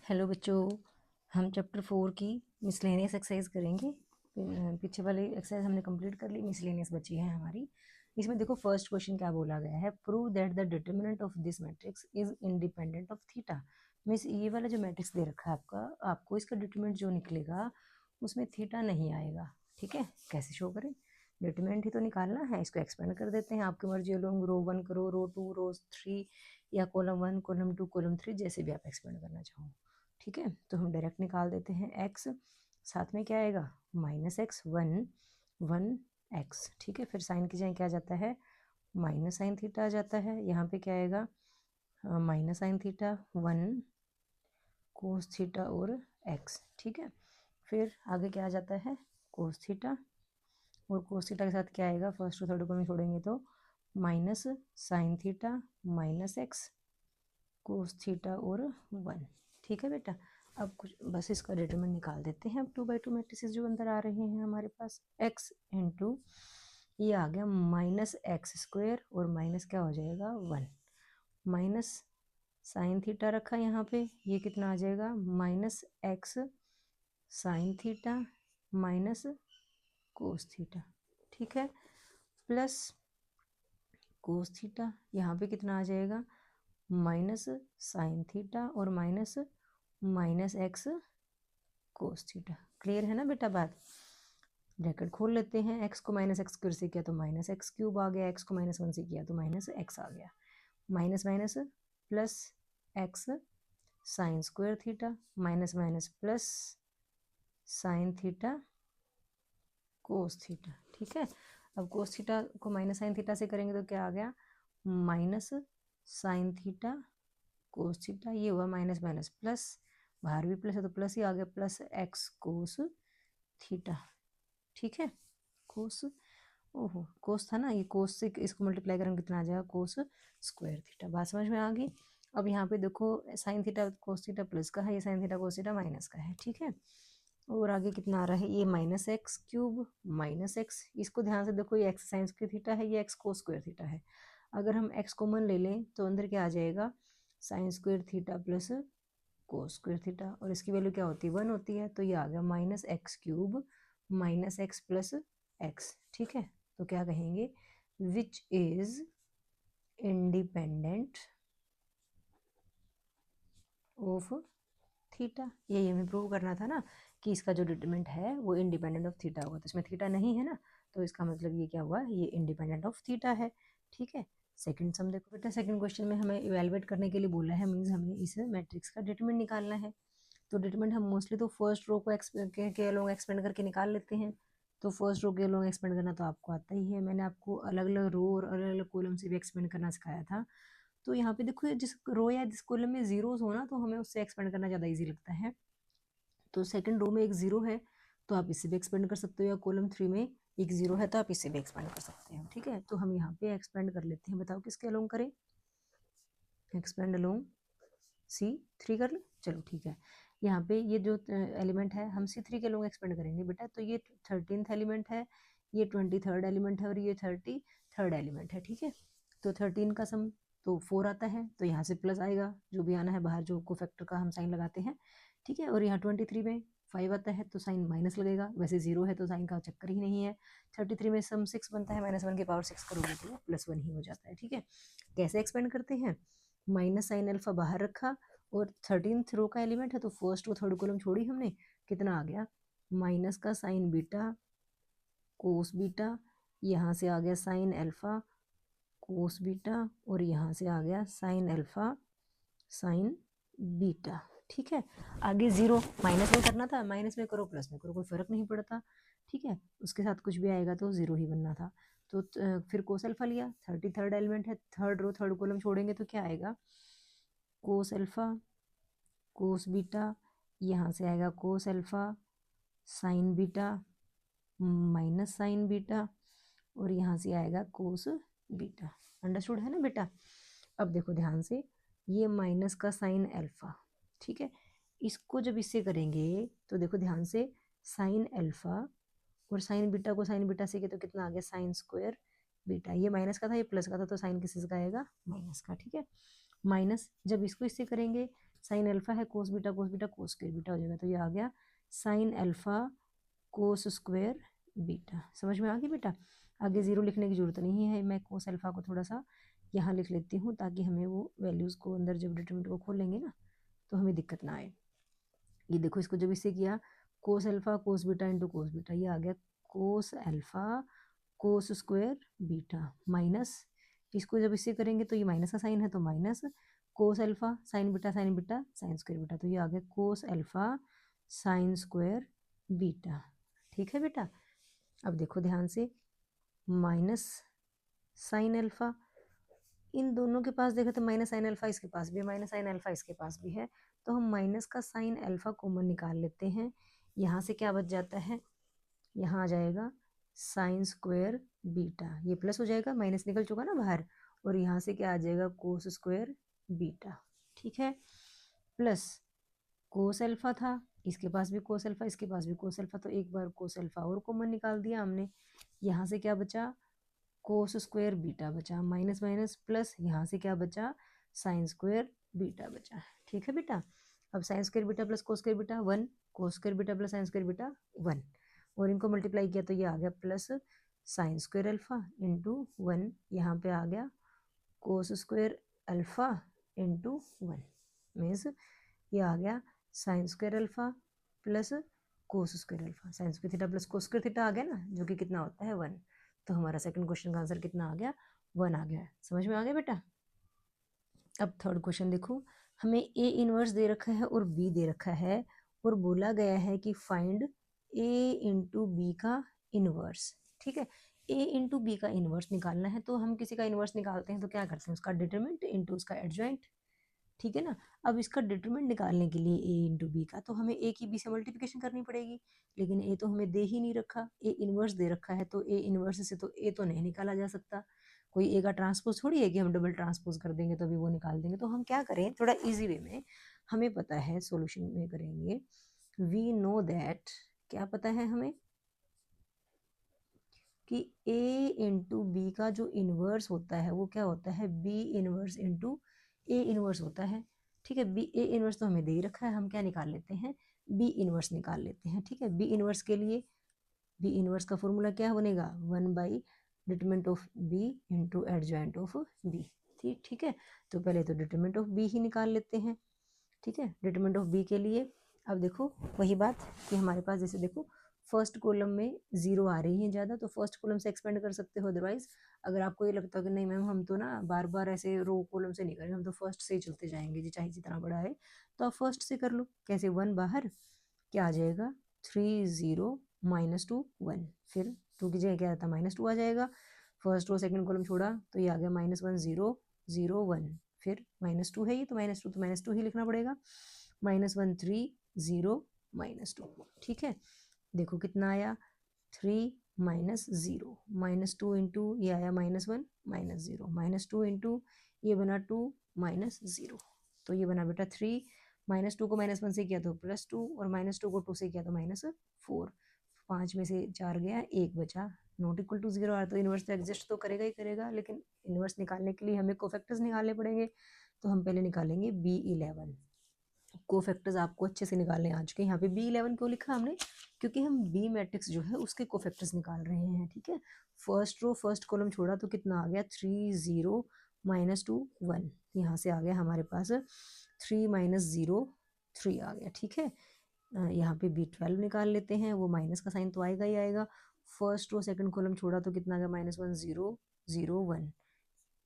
Hello बच्चों, हम chapter 4 की मिसलेनियस एक्सरसाइज करेंगे। पीछे वाली एक्सरसाइज हमने कंप्लीट कर ली, मिसलेनियस बची है हमारी। इसमें देखो फर्स्ट क्वेश्चन क्या बोला गया है, prove that the determinant of this matrix is independent of theta. Means ये वाला जो मैट्रिक्स दे रखा है आपको इसका डिटरमिनेंट जो निकलेगा उसमें थीटा नहीं आएगा। ठीक है, कैसे शो करें? डिटरमिनेंट ही तो निकालना है, इसको एक्सपेंड कर देते हैं। आपकी मर्जी लोग रो 1 करो, रो 2, रो 3 या कॉलम 1, कॉलम 2, कॉलम 3, जैसे भी आप एक्सपेंड करना चाहो। ठीक है, तो हम डायरेक्ट निकाल देते हैं एक्स, साथ में क्या आएगा minus x, one one x. ठीक है, फिर साइन की जगह क्या आ जाता है माइनस साइन थीटा आ जाता है। यहाँ पे क्या आएगा minus sine theta, one cos theta और एक्स। ठीक है, फिर आगे क्या आ जाता है कोस थीटा, और कोस थीटा के साथ क्या आएगा, फर्स्ट और थर्ड को हम छोड़ेंगे तो minus sine theta minus x cos theta और वन। ठीक है बेटा, अब कुछ बस इसका डिटरमिनेंट निकाल देते हैं। अब 2/2 मैट्रिसेस जो अंदर आ रहे हैं हमारे पास, x इंटू ये आ गया माइनस एक्स स्क्वायर और माइनस क्या हो जाएगा वन, माइनस साइन थीटा रखा यहाँ पे, ये कितना आ जाएगा minus x sine theta minus cos theta. ठीक है, प्लस कोस थीटा, यहाँ पे कितना आ जाएगा माइनस साइन थीटा और minus minus x cos theta. Clear है ना बेटा बात? ब्रैकेट खोल लेते हैं, एक्स को माइनस एक्स स्क्वायर से किया तो माइनस एक्स क्यूब आ गया, एक्स को माइनस वन से किया तो माइनस एक्स आ गया, minus minus plus x sign square theta minus minus plus sine theta cos theta. ठीक है, अब कोस थीटा को माइनस साइन थीटा से करेंगे तो क्या आ गया minus sine theta cos theta, ये हुआ माइनस माइनस प्लस, बाहर भी प्लस है तो प्लस ही आ गया, प्लस एक्स कोस थीटा। ठीक है, कोस, ओहो कोस था ना, ये कोस से इसको मल्टीप्लाई करेंगे कितना आ जाएगा कोस स्क्वायर थीटा। बात समझ में आ गई? अब यहाँ पे देखो sine theta cos theta plus का है, ये sine theta cos theta minus का है। ठीक है, और आगे कितना आ रहा है ये minus x cube minus x, इसको ध्यान से देखो, ये एक्स साइन स्क्वायर थीटा है, ये एक्स कोस स्क्वायर थीटा है। अगर हम एक्स कॉमन ले लें तो अंदर क्या आ जाएगा sign square theta plus cos square theta, और इसकी वैल्यू क्या होती है वन होती है, तो ये आ गया minus x cube minus x plus x. ठीक है, तो क्या कहेंगे which is independent of theta. यही हमें प्रूव करना था ना कि इसका जो डिटरमिनेंट है वो इंडिपेंडेंट ऑफ थीटा होगा, तो इसमें थीटा नहीं है ना, तो इसका मतलब ये क्या हुआ, ये इंडिपेंडेंट ऑफ थीटा है। ठीक है, सेकंड सम देखो बेटा, सेकंड क्वेश्चन में हमें इवेलुएट करने के लिए बोला है, मीन्स हमें इस मैट्रिक्स का डिटरमिनेंट निकालना है। तो डिटरमिनेंट हम मोस्टली तो फर्स्ट रो को के लोग एक्सपेंड करके निकाल लेते हैं। तो फर्स्ट रो के लोग एक्सपेंड करना तो आपको आता ही है, मैंने आपको अलग अलग रो और अलग अलग कॉलम से भी एक्सपेंड करना सिखाया था। तो यहाँ पे देखो जिस रो या जिस कॉलम में जीरोस हो ना, तो हमें उससे एक्सपेंड करना ज़्यादा इजी लगता है। तो सेकंड रो में एक जीरो है तो आप इससे भी एक्सपेंड कर सकते हो, या कॉलम 3 में एक जीरो है तो आप इससे भी एक्सपेंड कर सकते हो। ठीक है, तो हम यहाँ पे एक्सपेंड कर लेते हैं, बताओ किसके अलोंग करें? एक्सपेंड अलोंग C3 कर ले, चलो ठीक है। यहाँ पे ये जो एलिमेंट है हम C3 के लोग एक्सपेंड करेंगे बेटा, तो ये 13th एलिमेंट है, ये 23rd एलिमेंट है और ये 33rd एलिमेंट है। ठीक है, तो 13 का सम तो 4 आता है, तो यहाँ से प्लस आएगा, जो भी आना है बाहर जो को फैक्टर का हम साइन लगाते हैं। ठीक है, और यहाँ 23 में 5 आता है तो साइन माइनस लगेगा, वैसे 0 है तो साइन का चक्कर ही नहीं है। 33 में सम 6 बनता है, -1 की पावर 6 करोगे तो +1 ही हो जाता है। ठीक है, कैसे एक्सपेंड करते हैं, माइनस साइन अल्फा बाहर रखा, और 13th रो का एलिमेंट है तो फर्स्ट रो थर्ड कॉलम छोड़ी हमने, कितना आ गया माइनस का साइन बीटा कोस बीटा, यहाँ से आ गया साइन अल्फा कोस बीटा, और यहाँ से आ गया साइन अल्फा साइन बीटा। ठीक है, आगे जीरो माइनस में करना था, माइनस में करो प्लस में करो कोई फर्क नहीं पड़ता। ठीक है, उसके साथ कुछ भी आएगा तो जीरो ही बनना था। तो फिर कोस अल्फा लिया, 33rd एलिमेंट है, थर्ड रो थर्ड कॉलम छोड़ेंगे तो क्या आएगा कोस अल्फा कोस बीटा, यहाँ से आएगा cos alpha sign beta minus sign beta, और यहाँ से आएगा कोस बीटा। अंडरस्टूड है ना बेटा? अब देखो ध्यान से, ये माइनस का साइन अल्फा, ठीक है, इसको जब इससे करेंगे तो देखो ध्यान से, साइन अल्फा और साइन बीटा को साइन बीटा से किया तो कितना आ गया साइन स्क्वायर बीटा, ये माइनस का था ये प्लस का था, तो साइन किस का आएगा माइनस का। ठीक है, माइनस जब इसको इससे करेंगे साइन अल्फा है कोस बीटा कोस स्क्वायर बीटा हो जाएगा, तो ये आ गया sine alpha cos square beta. समझ में आ गई बेटा? आगे ज़ीरो लिखने की जरूरत नहीं है, मैं कोस अल्फा को थोड़ा सा यहाँ लिख लेती हूँ ताकि हमें वो वैल्यूज़ को अंदर जब डिटरमिनेंट को खोलेंगे ना तो हमें दिक्कत ना आए। ये देखो, इसको जब इससे किया cos alpha cos beta into cos beta, ये आ गया cos alpha cos square beta minus, इसको जब इससे करेंगे तो ये माइनस का साइन है तो minus cos alpha sign beta sine square beta, तो ये आ गया cos alpha sine square beta. ठीक है बेटा? अब देखो ध्यान से, माइनस साइन अल्फा, इन दोनों के पास देखो तो माइनस साइन अल्फा इसके पास भी है, माइनस साइन अल्फा इसके पास भी है, तो हम माइनस का साइन अल्फा कॉमन निकाल लेते हैं। यहाँ से क्या बच जाता है, यहाँ आ जाएगा साइन स्क्वायर बीटा, ये प्लस हो जाएगा, माइनस निकल चुका ना बाहर, और यहाँ से क्या आ जाएगा कोस स्क्वायर बीटा। ठीक है? प्लस कोस अल्फा था, इसके पास भी कोस अल्फा इसके पास भी कोस अल्फा, तो एक बार कोस अल्फा और कॉमन निकाल दिया हमने। यहाँ से क्या बचा, कोस स्क्वायर बीटा बचा, माइनस माइनस प्लस, यहाँ से क्या बचा, साइन स्क्वायर बीटा बचा। ठीक है बेटा? अब sine square beta plus cos square beta 1, cos square beta plus sine square beta 1, और इनको मल्टीप्लाई किया तो ये आ गया plus sine square alpha into 1, यहाँ पे आ गया cos square alpha into 1, means ये आ गया sine square alpha plus cos square alpha, sine square theta plus cos square theta आ गया ना, जो कि कितना होता है 1। तो हमारा सेकंड क्वेश्चन का आंसर कितना आ गया, 1 आ गया। समझ में आ गया बेटा? अब थर्ड क्वेश्चन देखो, हमें ए इनवर्स दे रखा है और बी दे रखा है, और बोला गया है कि फाइंड ए इंटू बी का इनवर्स। ठीक है? ए इंटू बी का इनवर्स निकालना है, तो हम किसी का इनवर्स निकालते हैं तो क्या करते हैं, उसका डिटरमिनेंट इंटू उसका एडजॉइंट। ठीक है ना? अब इसका डिटरमिनेंट निकालने के लिए ए इंटू बी का, तो हमें ए की बी से मल्टीप्लिकेशन करनी पड़ेगी, लेकिन ए तो हमें दे ही नहीं रखा, ए इनवर्स दे रखा है, तो ए इनवर्स से तो ए तो नहीं निकाला जा सकता। कोई ए का ट्रांसपोज थोड़ी है कि हम डबल ट्रांसपोज कर देंगे तो भी वो निकाल देंगे। तो हम क्या करें, थोड़ा इजी वे में, हमें पता है सोल्यूशन में करेंगे, वी नो दैट, क्या पता है हमें कि ए इंटू बी का जो इनवर्स होता है वो क्या होता है, B inverse into A inverse होता है। ठीक है? बी ए इनवर्स तो हमें दे ही रखा है, हम क्या निकाल लेते हैं, बी इनवर्स निकाल लेते हैं। ठीक है? बी इनवर्स के लिए बी इनवर्स का फॉर्मूला क्या बनेगा, 1 determinant of B into adjoint of B. ठीक है? तो पहले तो डिटरमिनेंट ऑफ बी ही निकाल लेते हैं। ठीक है? डिटरमिनेंट ऑफ बी के लिए अब देखो वही बात कि हमारे पास जैसे देखो फर्स्ट कॉलम में जीरो आ रही है ज़्यादा, तो फर्स्ट कॉलम से एक्सपेंड कर सकते हो। अदरवाइज अगर आपको ये लगता है कि नहीं मैम हम तो ना बार बार ऐसे रो कॉलम से नहीं करेंगे, हम तो फर्स्ट से ही चलते जाएंगे जी चाहे जितना बड़ा है, तो आप फर्स्ट से कर लो। कैसे, 1 बाहर क्या आ जाएगा, 3 0 -2 1, फिर 2 की जगह क्या आता है -2 आ जाएगा। फर्स्ट रो सेकंड कॉलम छोड़ा तो ये आ गया -1 0 0 1, फिर -2 है ये तो -2 ही लिखना पड़ेगा, -1 3 0 -2। ठीक है? देखो कितना आया, 3 -0 -2 इंटू ये आया -1 -0 -2 इंटू ये बना 2 -0, तो ये बना बेटा 3, -2 को -1 से किया तो +2, और -2 को 2 से किया तो -4, 5 में से 4 गया 1 बचा, नॉट इक्वल टू 0 आ, तो इनवर्स तो एग्जिस्ट तो करेगा ही करेगा, लेकिन इनवर्स निकालने के लिए हमें कोफैक्टर्स निकालने पड़ेंगे। तो हम पहले निकालेंगे B11, कोफैक्टर्स आपको अच्छे से निकालने आज के। यहाँ पे B11 क्यों लिखा हमने, क्योंकि हम बी मैट्रिक्स जो है उसके कोफैक्टर्स निकाल रहे हैं। ठीक है? फर्स्ट रो फर्स्ट कॉलम छोड़ा तो कितना आ गया, 3 0 -2 1, यहाँ से आ गया हमारे पास 3 -0 3 आ गया। ठीक है? यहाँ पे B12 निकाल लेते हैं, वो माइनस का साइन तो आएगा ही आएगा। फर्स्ट रो सेकंड कॉलम छोड़ा तो कितना आ गया, -1 0 0 1,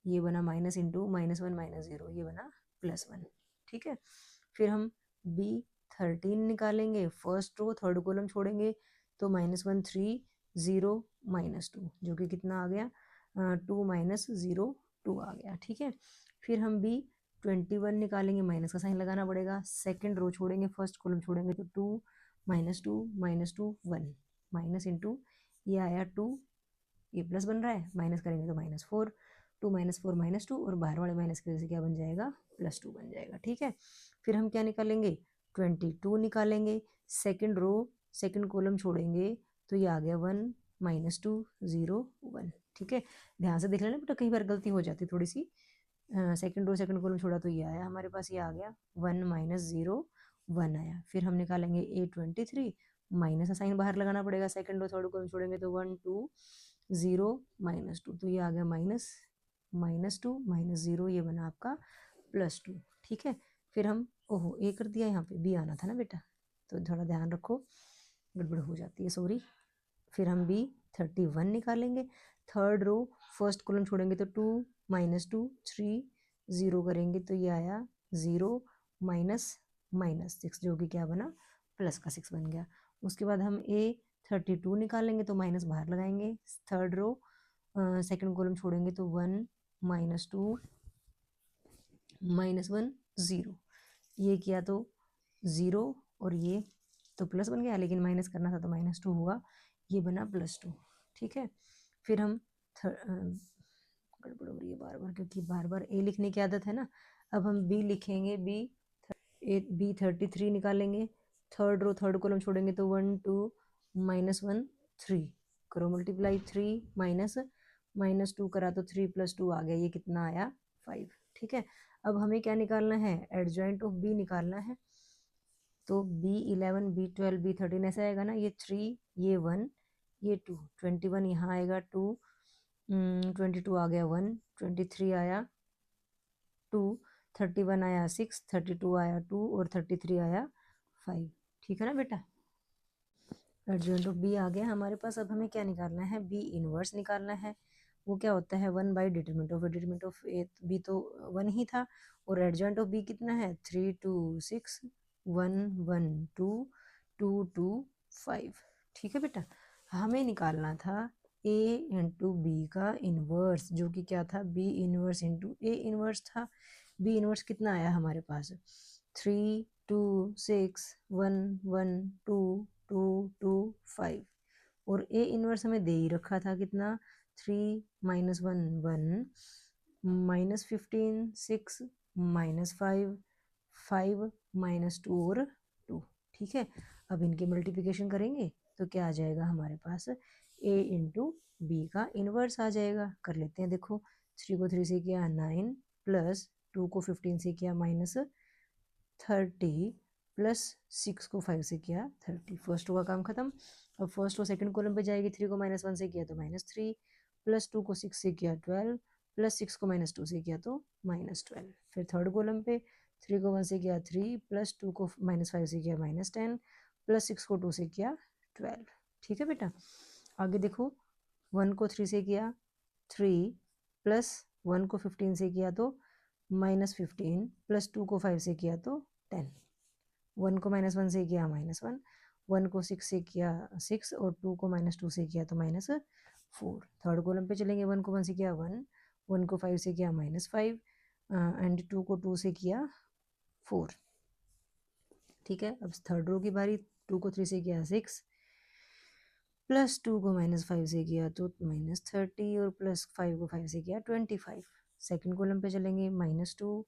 ये बना माइनस इंटू -1 -0, ये बना +1। ठीक है? फिर हम B13 निकालेंगे, फर्स्ट रो थर्ड कॉलम छोड़ेंगे तो -1 3 0 -2, जो कि कितना आ गया, 2 -0 2 आ गया। ठीक है? फिर हम B21 निकालेंगे, माइनस का साइन लगाना पड़ेगा, सेकंड रो छोड़ेंगे फर्स्ट कॉलम छोड़ेंगे तो 2 -2 -2 1, माइनस इंटू ये आया 2, ये प्लस बन रहा है, माइनस करेंगे तो -4, 2 -4 -2, और बाहर वाले माइनस की वजह से क्या बन जाएगा, +2 बन जाएगा। ठीक है? फिर हम क्या निकालेंगे, 22 निकालेंगे, सेकंड रो सेकंड कॉलम छोड़ेंगे तो ये आ गया 1 -2 0 1। ठीक है? ध्यान से देख लेना बेटा, कई बार गलती हो जाती थोड़ी सी, सेकंड रो सेकंड कॉलम छोड़ा तो ये आया हमारे पास, ये आ गया 1 माइनस 0 1 आया। फिर हम निकालेंगे A23, माइनस का साइन बाहर लगाना पड़ेगा, सेकंड रो थर्ड कॉलम छोड़ेंगे तो 1 2 0 माइनस 2, तो ये आ गया माइनस -2 माइनस 0, ये बना आपका +2। ठीक है, फिर हम ओहो ए कर दिया, यहाँ पे बी आना था ना बेटा, तो थोड़ा ध्यान रखो, गड़बड़ हो जाती है, सॉरी। फिर हम B31 निकालेंगे, थर्ड रो फर्स्ट कॉलम छोड़ेंगे तो 2 माइनस 2 3 0 करेंगे तो ये आया 0 माइनस 6, जो कि क्या बना प्लस का 6 बन गया। उसके बाद हम A32 निकालेंगे तो माइनस बाहर लगाएंगे, थर्ड रो सेकंड कॉलम छोड़ेंगे तो 1 माइनस 2 माइनस 1 0, ये किया तो 0 और ये तो प्लस बन गया, लेकिन माइनस करना था तो -2 हुआ, ये बना +2। ठीक है, फिर हम गड़बड़ हो रही है बार बार, क्योंकि बार बार ए लिखने की आदत है ना। अब हम बी लिखेंगे, B33 निकालेंगे, थर्ड रो थर्ड कॉलम छोड़ेंगे तो 1 2 माइनस 1 3 करो मल्टीप्लाई, 3 -2 करा तो 3 + 2 आ गया, ये कितना आया 5। ठीक है, अब हमें क्या निकालना है, एडजॉइंट ऑफ बी निकालना है, तो B11 B12 B13 ऐसा आएगा ना, ये 3 ये 1 ये 2, 21 यहाँ आएगा 2, 22 आ गया 1, 23 आया 2, 31 आया 6, 32 आया 2 और 33 आया 5। ठीक है ना बेटा, एडजॉइंट ऑफ बी आ गया हमारे पास। अब हमें क्या निकालना है, बी इनवर्स निकालना है। वो क्या होता है, 1 by determinant of A, B तो 1 ही था, और एडजॉइंट ऑफ बी कितना है 3 2 6 1 1 2 2 2 5। ठीक है बेटा, हमें निकालना था ए इंटू बी का इनवर्स, जो कि क्या था B inverse into A inverse था। बी इनवर्स कितना आया हमारे पास 3 2 6 1 1 2 2 2 5, और ए इनवर्स हमें दे ही रखा था कितना 3 -1 1 -15 6 -5 5 -2 और 2। ठीक है, अब इनके मल्टीप्लिकेशन करेंगे तो क्या आ जाएगा हमारे पास, ए इंटू बी का इनवर्स आ जाएगा। कर लेते हैं, देखो 3 को 3 से किया 9 प्लस 2 को 15 से किया -30 प्लस 6 को 5 से किया 30। फर्स्ट का काम खत्म। अब फर्स्ट रो सेकंड कॉलम पे जाएगी, 3 को -1 से किया तो -3 प्लस 2 को 6 से किया 12 प्लस 6 को -2 से किया तो -12। फिर थर्ड कॉलम पे 3 को 1 से किया 3 प्लस 2 को -5 से किया -10 प्लस 6 को 2 से किया 12। ठीक है बेटा, आगे देखो 1 को 3 से किया 3 प्लस 1 को 15 से किया तो -15 प्लस 2 को 5 से किया तो 10। 1 को -1 से किया -1, 1 को 6 से किया 6 और 2 को -2 से किया तो -4। थर्ड कॉलम पे चलेंगे, 1 को 1 से किया 1, 1 को 5 से किया -5 एंड 2 को 2 से किया 4। ठीक है, अब थर्ड रो की बारी, 2 को 3 से किया 6 प्लस 2 को -5 से किया तो -30 और प्लस 5 को 5 से किया 25। सेकंड कॉलम पे चलेंगे, -2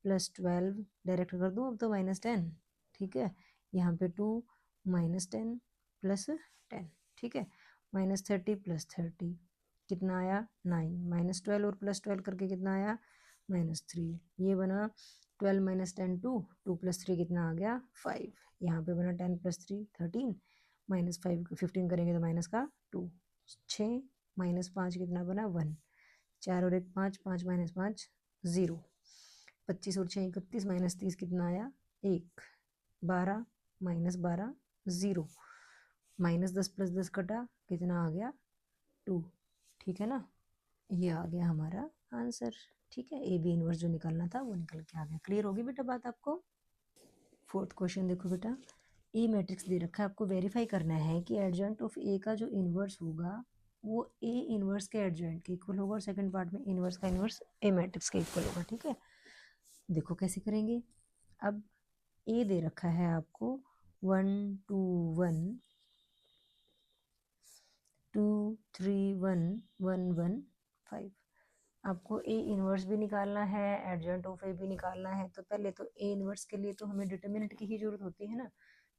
प्लस 12 डायरेक्ट कर दूँ अब तो -10। ठीक है, यहाँ पे 2 -10 प्लस 10। ठीक है, -30 प्लस 30 कितना आया 9, -12 और प्लस 12 करके कितना आया -3। ये बना 12 -10 2, 2 + 3 कितना आ गया 5। यहाँ पे बना 10 + 3 13, -5 15 करेंगे तो माइनस का 2, 6 -5 कितना बना 1, 4 और 1 5, 5 - 5 0, 25 और 6 31 -30 कितना आया 1, 12 -12 0, -10 + 10 कटा कितना आ गया 2। ठीक है ना, ये आ गया हमारा आंसर। ठीक है, ए बी इनवर्स जो निकालना था वो निकल के आ गया। क्लियर होगी बेटा बात आपको। फोर्थ क्वेश्चन देखो बेटा, ए मैट्रिक्स दे रखा है, आपको वेरीफाई करना है कि एडजॉइंट ऑफ ए का जो इनवर्स होगा वो ए इनवर्स के एडजॉइंट के इक्वल होगा, और सेकंड पार्ट में इनवर्स का इनवर्स ए मैट्रिक्स के इक्वल होगा। ठीक है, देखो कैसे करेंगे। अब ए दे रखा है आपको 1 2 1 2 3 1 1 1 5। आपको ए इनवर्स भी निकालना है, एडजॉइंट ऑफ ए भी निकालना है। तो पहले तो ए इनवर्स के लिए तो हमें डिटरमिनेंट की ही जरूरत होती है ना,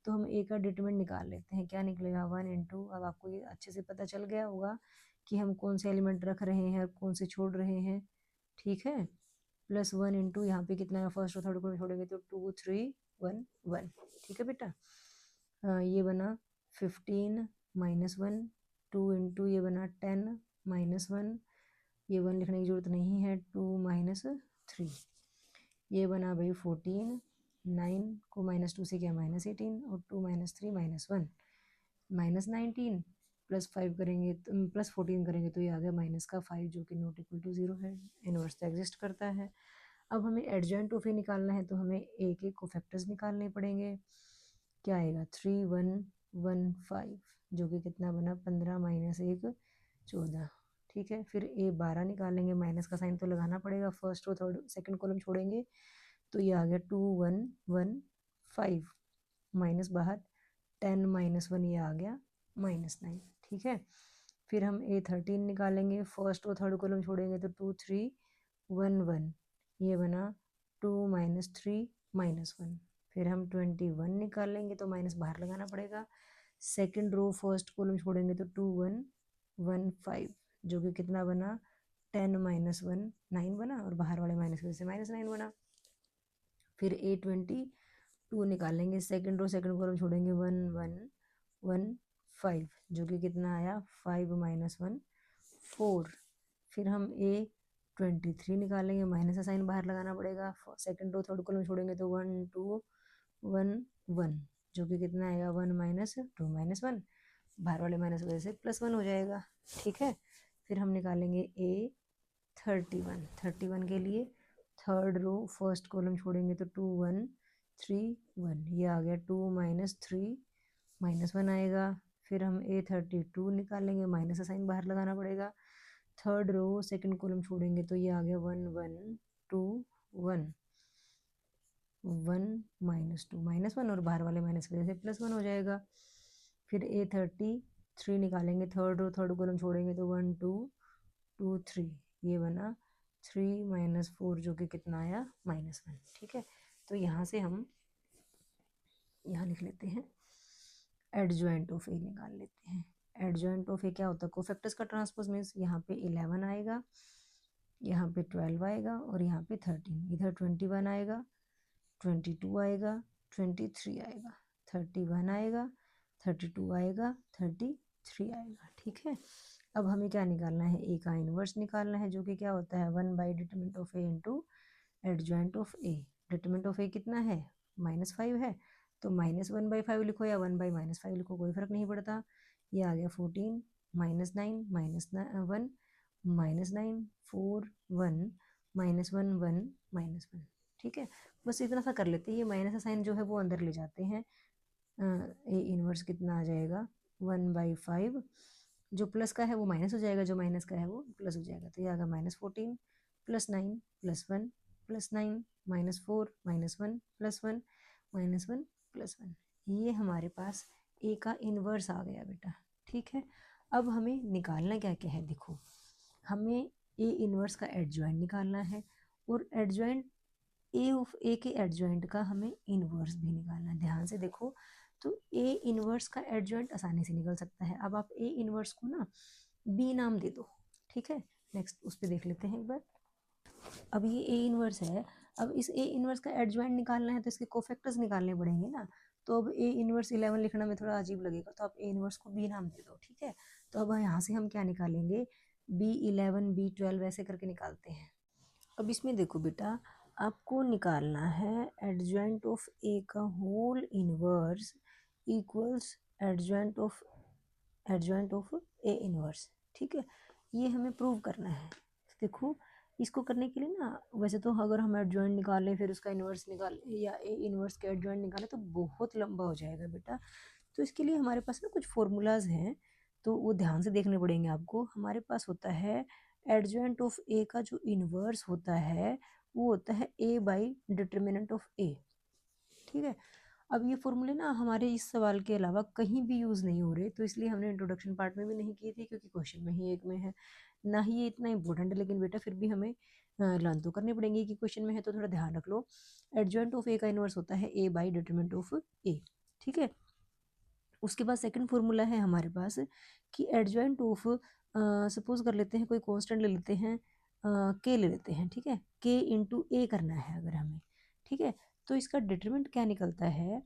तो हम ए का डिटरमिनेंट निकाल लेते हैं। क्या निकलेगा 1 इंटू, अब आपको ये अच्छे से पता चल गया होगा कि हम कौन से एलिमेंट रख रहे हैं और कौन से छोड़ रहे हैं। ठीक है, प्लस 1 इंटू यहाँ पे कितना है, फर्स्ट और थर्ड को छोड़ेंगे तो 2 3 1 1, ठीक है बेटा। ये बना 15 -1, 2 इंटू ये बना 10 -1, ये 1 लिखने की जरूरत नहीं है, 2 -3, ये बना भाई 14, 9 को -2 से क्या -18, और 2 -3 -1 -19, +5 करेंगे +14 करेंगे तो ये आ गया -5, जो कि नॉट इक्वल टू 0 है, इनवर्स तो एग्जिस्ट करता है। अब हमें एडजॉइंट ऑफ ए निकालना है तो हमें एक एक कोफैक्टर्स निकालने पड़ेंगे। क्या आएगा, 3 1 1 5, जो कि कितना बना 15 -1 14, ठीक है। फिर ए 12 निकालेंगे, माइनस का साइन तो लगाना पड़ेगा, फर्स्ट और थर्ड सेकंड कॉलम छोड़ेंगे तो ये आ गया 2 1 1 5, माइनस बाहर 10 -1, ये आ गया -9, ठीक है। फिर हम ए 13 निकालेंगे, फर्स्ट और थर्ड कॉलम छोड़ेंगे तो 2 3 1 1, ये बना 2 -3 -1। फिर हम 21 निकालेंगे तो माइनस बाहर लगाना पड़ेगा, सेकंड रो फर्स्ट कॉलम छोड़ेंगे तो 2 1 1 5, जो कि कितना बना 10 -1 9 बना, और बाहर वाले माइनस की वजह से -9 बना। फिर A22 निकालेंगे, सेकंड रो सेकंड कॉलम छोड़ेंगे 1 1 1 5, जो कि कितना आया 5 -1 4। फिर हम A23 निकालेंगे, माइनस का साइन बाहर लगाना पड़ेगा, सेकंड रो थर्ड कॉलम छोड़ेंगे तो 1 2 1 1, जो कि कितना आएगा 1 -2 -1, बाहर वाले माइनस की वजह से +1 हो जाएगा, ठीक है। फिर हम निकालेंगे A31 के लिए थर्ड रो फर्स्ट कॉलम छोड़ेंगे तो 2 1 3 1, ये आ गया 2 -3 -1 आएगा। फिर हम A32 निकालेंगे, माइनस का साइन बाहर लगाना पड़ेगा, थर्ड रो सेकंड कॉलम छोड़ेंगे तो ये आ गया 1 1 2 1 1 -2 -1, और बाहर वाले माइनस की वजह से +1 हो जाएगा। फिर A33 निकालेंगे, थर्ड रो थर्ड कॉलम छोड़ेंगे तो 1 2 2 3, ये बना 3 -4, जो कि कितना आया -1, ठीक है। तो यहाँ से हम यहाँ लिख लेते हैं एडजॉइंट ऑफ ए निकाल लेते हैं। एडजॉइंट ऑफ ए क्या होता है, कोफैक्टर्स का ट्रांसपोज मीन्स यहाँ पे 11 आएगा, यहाँ पे 12 आएगा, और यहाँ पे 13, इधर 21 आएगा, 22 आएगा, 23 आएगा, 31 आएगा, 32 आएगा, 33 आएगा, ठीक है। अब हमें क्या निकालना है, ए का इनवर्स निकालना है, जो कि क्या होता है 1 by determinant of A into adjoint of A. Determinant of A कितना है, -5 है, तो -1/5 लिखो या 1/-5 लिखो, कोई फर्क नहीं पड़ता। ये आ गया 14 -9 -1 -9 4 1 -1 1 -1, ठीक है। बस इतना सा कर लेते हैं, ये माइनस का साइन जो है वो अंदर ले जाते हैं, ए इनवर्स कितना आ जाएगा 1/5, जो प्लस का है वो माइनस हो जाएगा, जो माइनस का है वो प्लस हो जाएगा, तो ये आ गया -14 +9 +1 +9 -4 -1 +1 -1 +1, ये हमारे पास ए का इनवर्स आ गया बेटा, ठीक है। अब हमें निकालना क्या क्या है, देखो हमें ए इनवर्स का एडजॉइंट निकालना है, और एडजॉइंट ए ऑफ ए के एडजॉइंट का हमें इनवर्स भी निकालना है। ध्यान से देखो, तो ए इनवर्स का एडजॉइंट आसानी से निकल सकता है। अब आप ए इनवर्स को ना बी नाम दे दो, ठीक है। नेक्स्ट उस पर देख लेते हैं एक बार। अब ये ए इनवर्स है, अब इस ए इनवर्स का एडजॉइंट निकालना है तो इसके कोफैक्टर्स निकालने पड़ेंगे ना, तो अब ए इनवर्स 11 लिखना में थोड़ा अजीब लगेगा, तो आप ए इनवर्स को बी नाम दे दो, ठीक है। तो अब यहाँ से हम क्या निकालेंगे, B11 B12 ऐसे करके निकालते हैं। अब इसमें देखो बेटा, आपको निकालना है एडजॉइंट ऑफ ए का whole inverse equals adjoint of A inverse, ठीक है। ये हमें प्रूव करना है। देखो इसको करने के लिए ना, वैसे तो अगर हम एडजॉइंट निकालें फिर उसका इनवर्स निकालें या ए इनवर्स का एडजॉइंट निकालें तो बहुत लंबा हो जाएगा बेटा। तो इसके लिए हमारे पास ना कुछ फॉर्मूलाज हैं, तो वो ध्यान से देखने पड़ेंगे आपको। हमारे पास होता है एडजॉइंट ऑफ ए का जो इनवर्स होता है वो होता है ए बाई डिटर्मिनेंट ऑफ ए, ठीक है। अब ये फॉर्मूले ना हमारे इस सवाल के अलावा कहीं भी यूज़ नहीं हो रहे, तो इसलिए हमने इंट्रोडक्शन पार्ट में भी नहीं की थी, क्योंकि क्वेश्चन में ही एक में है, ना ही ये इतना इंपॉर्टेंट है, लेकिन बेटा फिर भी हमें लर्न तो करनी पड़ेंगी कि क्वेश्चन में है, तो थोड़ा ध्यान रख लो। एडजॉइंट ऑफ ए का इनवर्स होता है ए बाई डिटर्मिनेंट ऑफ ए, ठीक है। उसके बाद सेकंड फॉर्मूला है हमारे पास कि एडजॉइंट ऑफ, सपोज कर लेते हैं कोई कांस्टेंट ले लेते हैं के ले लेते हैं, ठीक है, के इंटू ए करना है अगर हमें, ठीक है, तो इसका डिटरमिनेंट क्या निकलता है,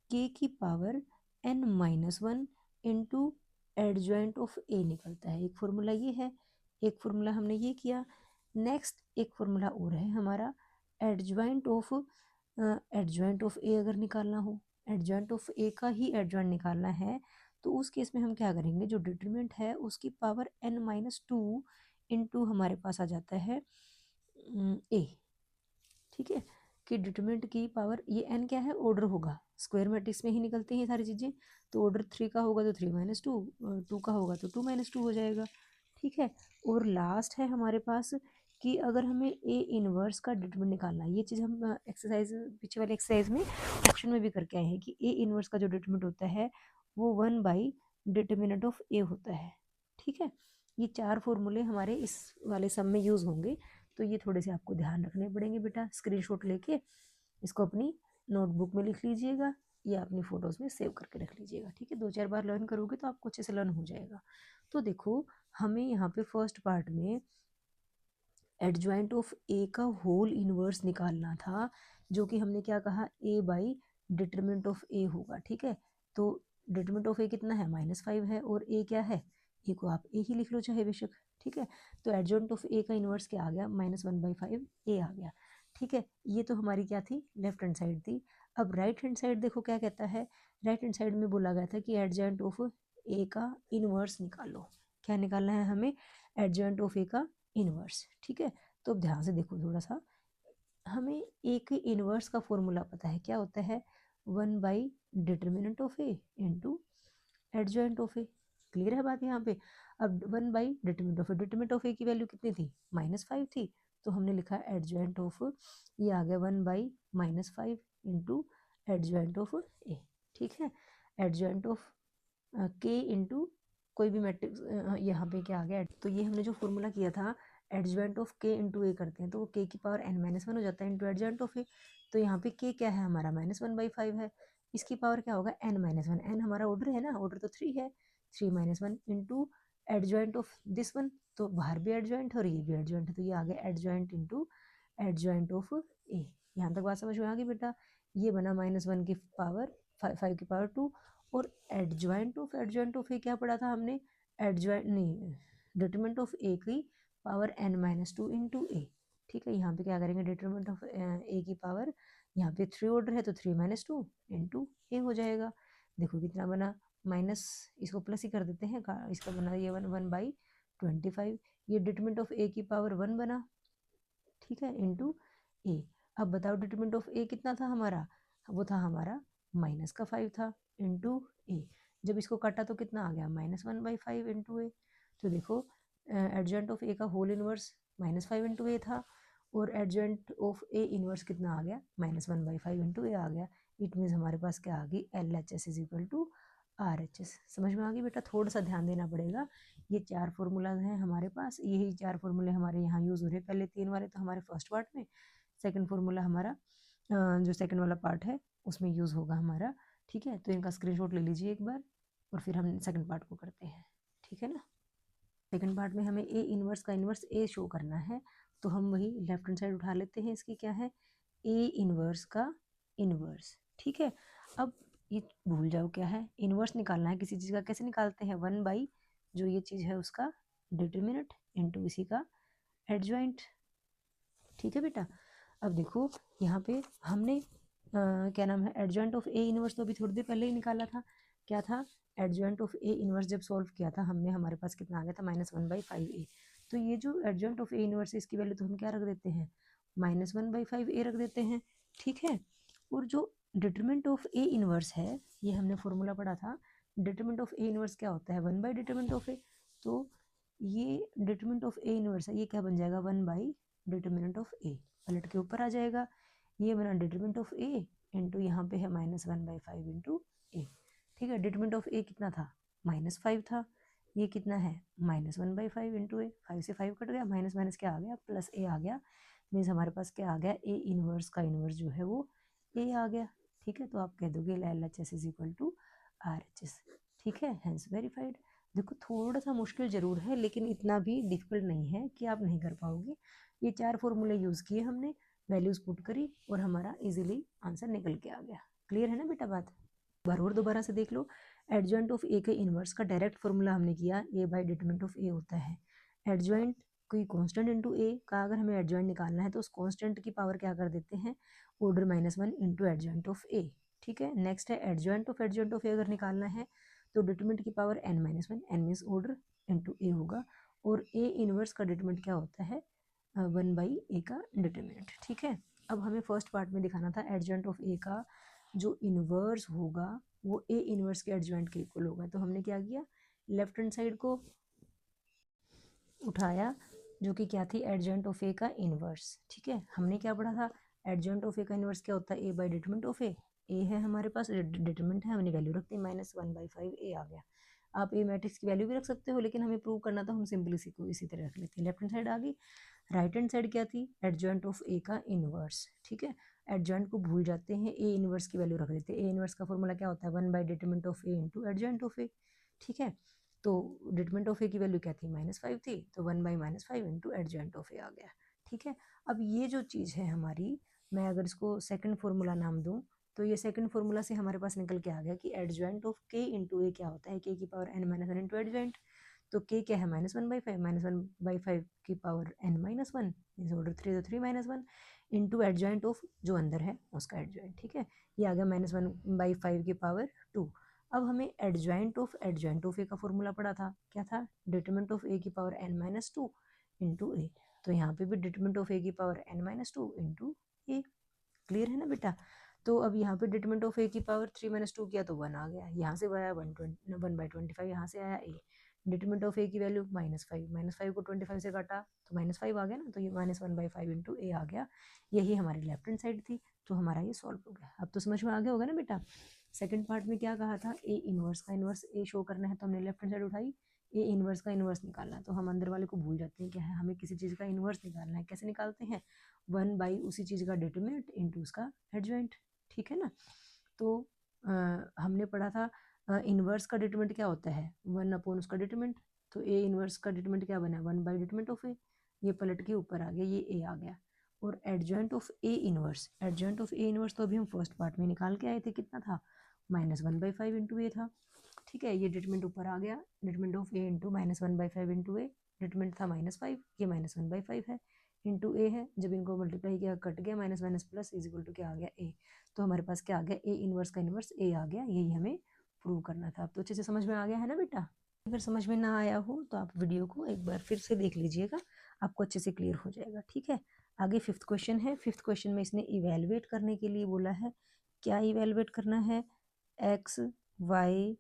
के की power n minus one into adjoint of A निकलता है। एक फॉर्मूला ये है, एक फॉर्मूला हमने ये किया। नेक्स्ट एक फॉर्मूला और है हमारा एडजॉइंट ऑफ ए अगर निकालना हो, एडजॉइंट ऑफ ए का ही एडजॉइंट निकालना है, तो उस केस में हम क्या करेंगे, जो डिटरमिनेंट है उसकी power n minus two into हमारे पास आ जाता है ए, ठीक है, कि डिटरमिनेंट की पावर, ये n क्या है, ऑर्डर होगा, स्क्वायर मैट्रिक्स में ही निकलती हैं सारी चीज़ें, तो ऑर्डर 3 का होगा तो 3 माइनस टू, 2 का होगा तो 2 माइनस टू हो जाएगा, ठीक है। और लास्ट है हमारे पास कि अगर हमें ए इनवर्स का डिटरमिनेंट निकालना है, ये चीज़ हम एक्सरसाइज पीछे वाले एक्सरसाइज में ऑप्शन में भी करके आए हैं कि ए इनवर्स का जो डिटरमिनेंट होता है वो 1 डिटरमिनेंट ऑफ ए होता है, ठीक है। ये 4 फॉर्मूले हमारे इस वाले सम में यूज़ होंगे, तो ये थोड़े से आपको ध्यान रखने पड़ेंगे बेटा। स्क्रीनशॉट लेके इसको अपनी नोटबुक में लिख लीजिएगा या अपनी फ़ोटोज़ में सेव करके रख लीजिएगा, ठीक है। 2-4 बार लर्न करोगे तो आपको अच्छे से लर्न हो जाएगा। तो देखो हमें यहाँ पे फर्स्ट पार्ट में एडजॉइंट ऑफ ए का होल इनवर्स निकालना था, जो कि हमने क्या कहा, ए बाई डिटरमिनेंट ऑफ ए होगा, ठीक है। तो डिटरमिनेंट ऑफ ए कितना है, -5 है, और ए क्या है, ए को आप ए ही लिख लो चाहे बेशक, ठीक है। तो एडजॉइंट ऑफ ए का इनवर्स क्या आ गया, -1/5 ए आ गया, ठीक है। ये तो हमारी क्या थी, लेफ्ट हैंड साइड थी। अब राइट हैंड साइड देखो क्या कहता है, राइट हैंड साइड में बोला गया था कि एडजॉइंट ऑफ ए का इनवर्स निकालो। क्या निकालना है हमें, एडजॉइंट ऑफ ए का इनवर्स, ठीक है। तो अब ध्यान से देखो थोड़ा सा, हमें ए के इनवर्स का फॉर्मूला पता है, क्या होता है, 1/डिटरमिनेंट of A into adjoint of A. Clear है बात यहाँ पे। अब 1/डिटरमिनेंट of A, determinant of A की वैल्यू कितनी थी, -5 थी, तो हमने लिखा एडजॉइंट ऑफ, ये आ गया 1/-5 इंटू एडजॉइंट ऑफ ए, ठीक है। एडजॉइंट ऑफ के इंटू कोई भी मैट्रिक्स, यहाँ पे क्या आ गया, तो ये हमने जो फॉर्मूला किया था एडजॉइंट ऑफ के इंटू ए करते हैं तो वो के की पावर n-1 हो जाता है इंटू एडजॉइंट ऑफ ए। तो यहाँ पे के क्या है हमारा, -1/5 है, इसकी पावर क्या होगा, n-1, n हमारा ऑर्डर है ना, ऑर्डर तो 3 है, 3-1 into adjoint of this one, तो बाहर भी एडजॉइंट और ये भी एडजॉइंट है, तो ये आ गया एडजॉइंट इंटू एडजॉइंट ऑफ ए। यहाँ तक बात समझ में आ गई बेटा। ये बना -1 की पावर 5 की पावर 2, और एडजॉइंट ऑफ ए क्या पढ़ा था हमने, एडजॉइंट नहीं, डिटरमिनेंट ऑफ ए की पावर n-2 इंटू ए, ठीक है। यहाँ पे क्या करेंगे, डिटरमिनेंट ऑफ ए की पावर, यहाँ पे 3 ऑर्डर है तो 3-2 इंटू ए हो जाएगा। देखो कितना बना, माइनस, इसको प्लस ही कर देते हैं, इसका बना ये 1/25, ये डिटरमिनेंट ऑफ ए की पावर 1 बना, ठीक है, इंटू ए। अब बताओ डिटरमिनेंट ऑफ ए कितना था हमारा, वो था हमारा -5 था, इंटू ए। जब इसको काटा तो कितना आ गया, -1/5 इंटू ए। तो देखो एडजॉइंट ऑफ ए का होल इनवर्स -5 इंटू ए था, और एडजॉइंट ऑफ ए इनवर्स कितना आ गया, -1/5 इंटू ए आ गया। इट मीन्स हमारे पास क्या आ गई, LHS is equal to RHS। समझ में आ गई बेटा, थोड़ा सा ध्यान देना पड़ेगा। ये 4 फॉर्मूलाज हैं हमारे पास, यही 4 फॉर्मूले हमारे यहाँ यूज़ हो रहे हैं। पहले 3 वाले तो हमारे फर्स्ट पार्ट में, सेकंड फॉर्मूला हमारा जो सेकंड वाला पार्ट है उसमें यूज़ होगा हमारा, ठीक है। तो इनका स्क्रीनशॉट ले लीजिए एक बार, और फिर हम सेकंड पार्ट को करते हैं, ठीक है ना। सेकंड पार्ट में हमें ए इनवर्स का इनवर्स ए शो करना है, तो हम वही लेफ्ट हैंड साइड उठा लेते हैं, इसकी क्या है, ए इनवर्स का इनवर्स, ठीक है। अब ये भूल जाओ क्या है, इनवर्स निकालना है किसी चीज़ का, कैसे निकालते हैं, 1 जो ये चीज़ है उसका डिटरमिनेंट इंटू इसी का एडजॉइंट, ठीक है बेटा। अब देखो यहाँ पे हमने क्या नाम है, एडजॉइंट ऑफ ए इनवर्स तो अभी थोड़ी देर पहले ही निकाला था, क्या था, एडजॉइंट ऑफ ए इनवर्स जब सॉल्व किया था हमने, हमारे पास कितना आ गया था, -1/5 ए। तो ये जो एडजॉइंट ऑफ ए इनवर्स है इसकी वैल्यू तो हम क्या रख देते हैं, -1/5 ए रख देते हैं, ठीक है। और जो डिटरमिनेंट ऑफ ए इनवर्स है, ये हमने फॉर्मूला पढ़ा था, डिटरमिनेंट ऑफ ए इनवर्स क्या होता है, 1/डिटरमिनेंट ऑफ ए। तो ये डिटरमिनेंट ऑफ ए इनवर्स है, ये क्या बन जाएगा, 1/डिटरमिनेंट ऑफ ए, पलट के ऊपर आ जाएगा, ये बना डिटरमिनेंट ऑफ ए इंटू यहाँ पे है -1/5 इंटू ए, ठीक है। डिटरमिनेंट ऑफ ए कितना था, -5 था, ये कितना है, -1/5 इंटू ए, 5 से 5 कट गया, माइनस माइनस क्या आ गया, प्लस ए आ गया। मीन्स हमारे पास क्या आ गया, ए इनवर्स का इनवर्स जो है वो ए आ गया, ठीक है। तो आप कह दोगे LHS is equal to RHS, ठीक है, हैंस वेरीफाइड। देखो थोड़ा सा मुश्किल ज़रूर है, लेकिन इतना भी डिफिकल्ट नहीं है कि आप नहीं कर पाओगे। ये 4 फॉर्मूले यूज़ किए हमने, वैल्यूज़ पुट करी और हमारा इजीली आंसर निकल के आ गया। क्लियर है ना बेटा बात? बार और दोबारा से देख लो। एडजॉइंट ऑफ ए के इनवर्स का डायरेक्ट फॉर्मूला हमने किया, ए बाई डिटरमिनेंट ऑफ ए होता है। एडजॉइंट कोई कांस्टेंट इनटू ए का अगर हमें एडजॉइंट निकालना है तो उस कांस्टेंट की पावर क्या कर देते हैं, order -1 into adjoint of A. ठीक है, नेक्स्ट है एडजॉइंट ऑफ ए अगर निकालना है तो डिटरमिनेंट की power n-1, n means order into A होगा, और ए इनवर्स का डिटरमिनेंट क्या होता है, 1/a का डिटरमिनेंट। ठीक है, अब हमें फर्स्ट पार्ट में दिखाना था एडजॉइंट ऑफ ए का जो इनवर्स होगा वो ए इनवर्स के एडजॉइंट के इक्वल होगा। तो हमने क्या किया, लेफ्ट हैंड साइड को उठाया जो कि क्या थी, एडजॉइंट ऑफ ए का इनवर्स। ठीक है, हमने क्या पढ़ा था, एडजॉइंट ऑफ ए का इनवर्स क्या होता है, ए बाई डिटरमिनेंट ऑफ ए। ए है हमारे पास, डिटरमिनेंट है, हमने वैल्यू रख दी -1/5 ए आ गया। आप ए मैट्रिक्स की वैल्यू भी रख सकते हो, लेकिन हमें प्रूव करना था, हम सिंपल इसी तरह रख लेते हैं। लेफ्ट हैंड साइड आ गई, राइट हैंड साइड क्या थी, एडजॉइंट ऑफ ए का इनवर्स। ठीक है, एडजॉइंट को भूल जाते हैं, ए इनवर्स की वैल्यू रख देते हैं। ए इनवर्स का फॉर्मूला क्या होता है, 1/डिटरमिनेंट of A into adjoint of A. ठीक है, तो डिटरमिनेंट ऑफ ए की वैल्यू क्या थी, -5 थी, तो 1/-5 इंटू एडजॉइंट ऑफ ए आ गया। ठीक है, अब ये जो चीज़ है हमारी, मैं अगर इसको सेकंड फार्मूला नाम दूं तो ये सेकंड फार्मूला से हमारे पास निकल के आ गया कि एडजॉइंट ऑफ के इंटू ए क्या होता है, के की पावर n-1 इंटू एडजॉइंट। तो के क्या है, -1/5, -1/5 की पावर n-1 इज ऑर्डर 3, तो 3-1 इंटू एडजॉइंट ऑफ जो अंदर है उसका एडजॉइंट। ठीक है, ये आ गया -1/5 की पावर 2। अब हमें एडजॉइंट ऑफ ए का फॉर्मूला पड़ा था, क्या था, डिटरमिनेंट ऑफ ए की पावर n-2 इंटू ए। तो यहाँ पे भी डिटरमिनेंट ऑफ ए की पावर n-2 इंटू ए। क्लियर है ना बेटा? तो अब यहाँ पे डिटरमिनेंट ऑफ ए की पावर 3-2 किया तो 1 आ गया, यहाँ से आया 1/25, यहाँ से आया ए। डिटरमिनेंट ऑफ ए की वैल्यू -5 को 25 से काटा तो -5 आ गया ना, तो ये -1/5 इंटू ए आ गया। यही हमारी लेफ्ट हैंड साइड थी, तो हमारा ये सॉल्व हो गया। अब तो समझ में आ गया होगा ना बेटा? सेकंड पार्ट में क्या कहा था, ए इनवर्स का इनवर्स ए शो करना है, तो हमने लेफ्ट हैंड साइड उठाई, ए इनवर्स का इनवर्स निकालना है। तो हम अंदर वाले को भूल जाते हैं क्या है, हमें किसी चीज़ का इनवर्स निकालना है। कैसे निकालते हैं, 1 उसी चीज़ का डिटरमिनेंट इंटू उसका एडजॉइंट। ठीक है ना? तो हमने पढ़ा था इनवर्स का डिटरमिनेंट क्या होता है, 1 उसका डिटरमिनेंट। तो ए इनवर्स का डिटरमिनेंट क्या बना, 1/डिटरमिनेंट ऑफ ए। ये पलट के ऊपर आ गया, ये ए आ गया। और एडजॉइंट ऑफ ए इनवर्स तो अभी हम फर्स्ट पार्ट में निकाल के आए थे, कितना था, -1/5 इंटू ए था। ठीक है, ये डिटरमिनेंट ऊपर आ गया, determinant of A into -1/5 into A. Determinant था -5, ये -1/5 है, इंटू ए है, जब इनको मल्टीप्लाई किया कट गया, minus minus plus is equal to क्या आ गया, ए। तो हमारे पास क्या आ गया, ए इनवर्स का इनवर्स ए आ गया। यही हमें प्रूव करना था। अब तो अच्छे से समझ में आ गया है ना बेटा? अगर समझ में ना आया हो तो आप वीडियो को एक बार फिर से देख लीजिएगा, आपको अच्छे से क्लियर हो जाएगा। ठीक है, आगे फिफ्थ क्वेश्चन है। फिफ्थ क्वेश्चन में इसने इवेलुएट करने के लिए बोला है। क्या इवेलुएट करना है, X Y,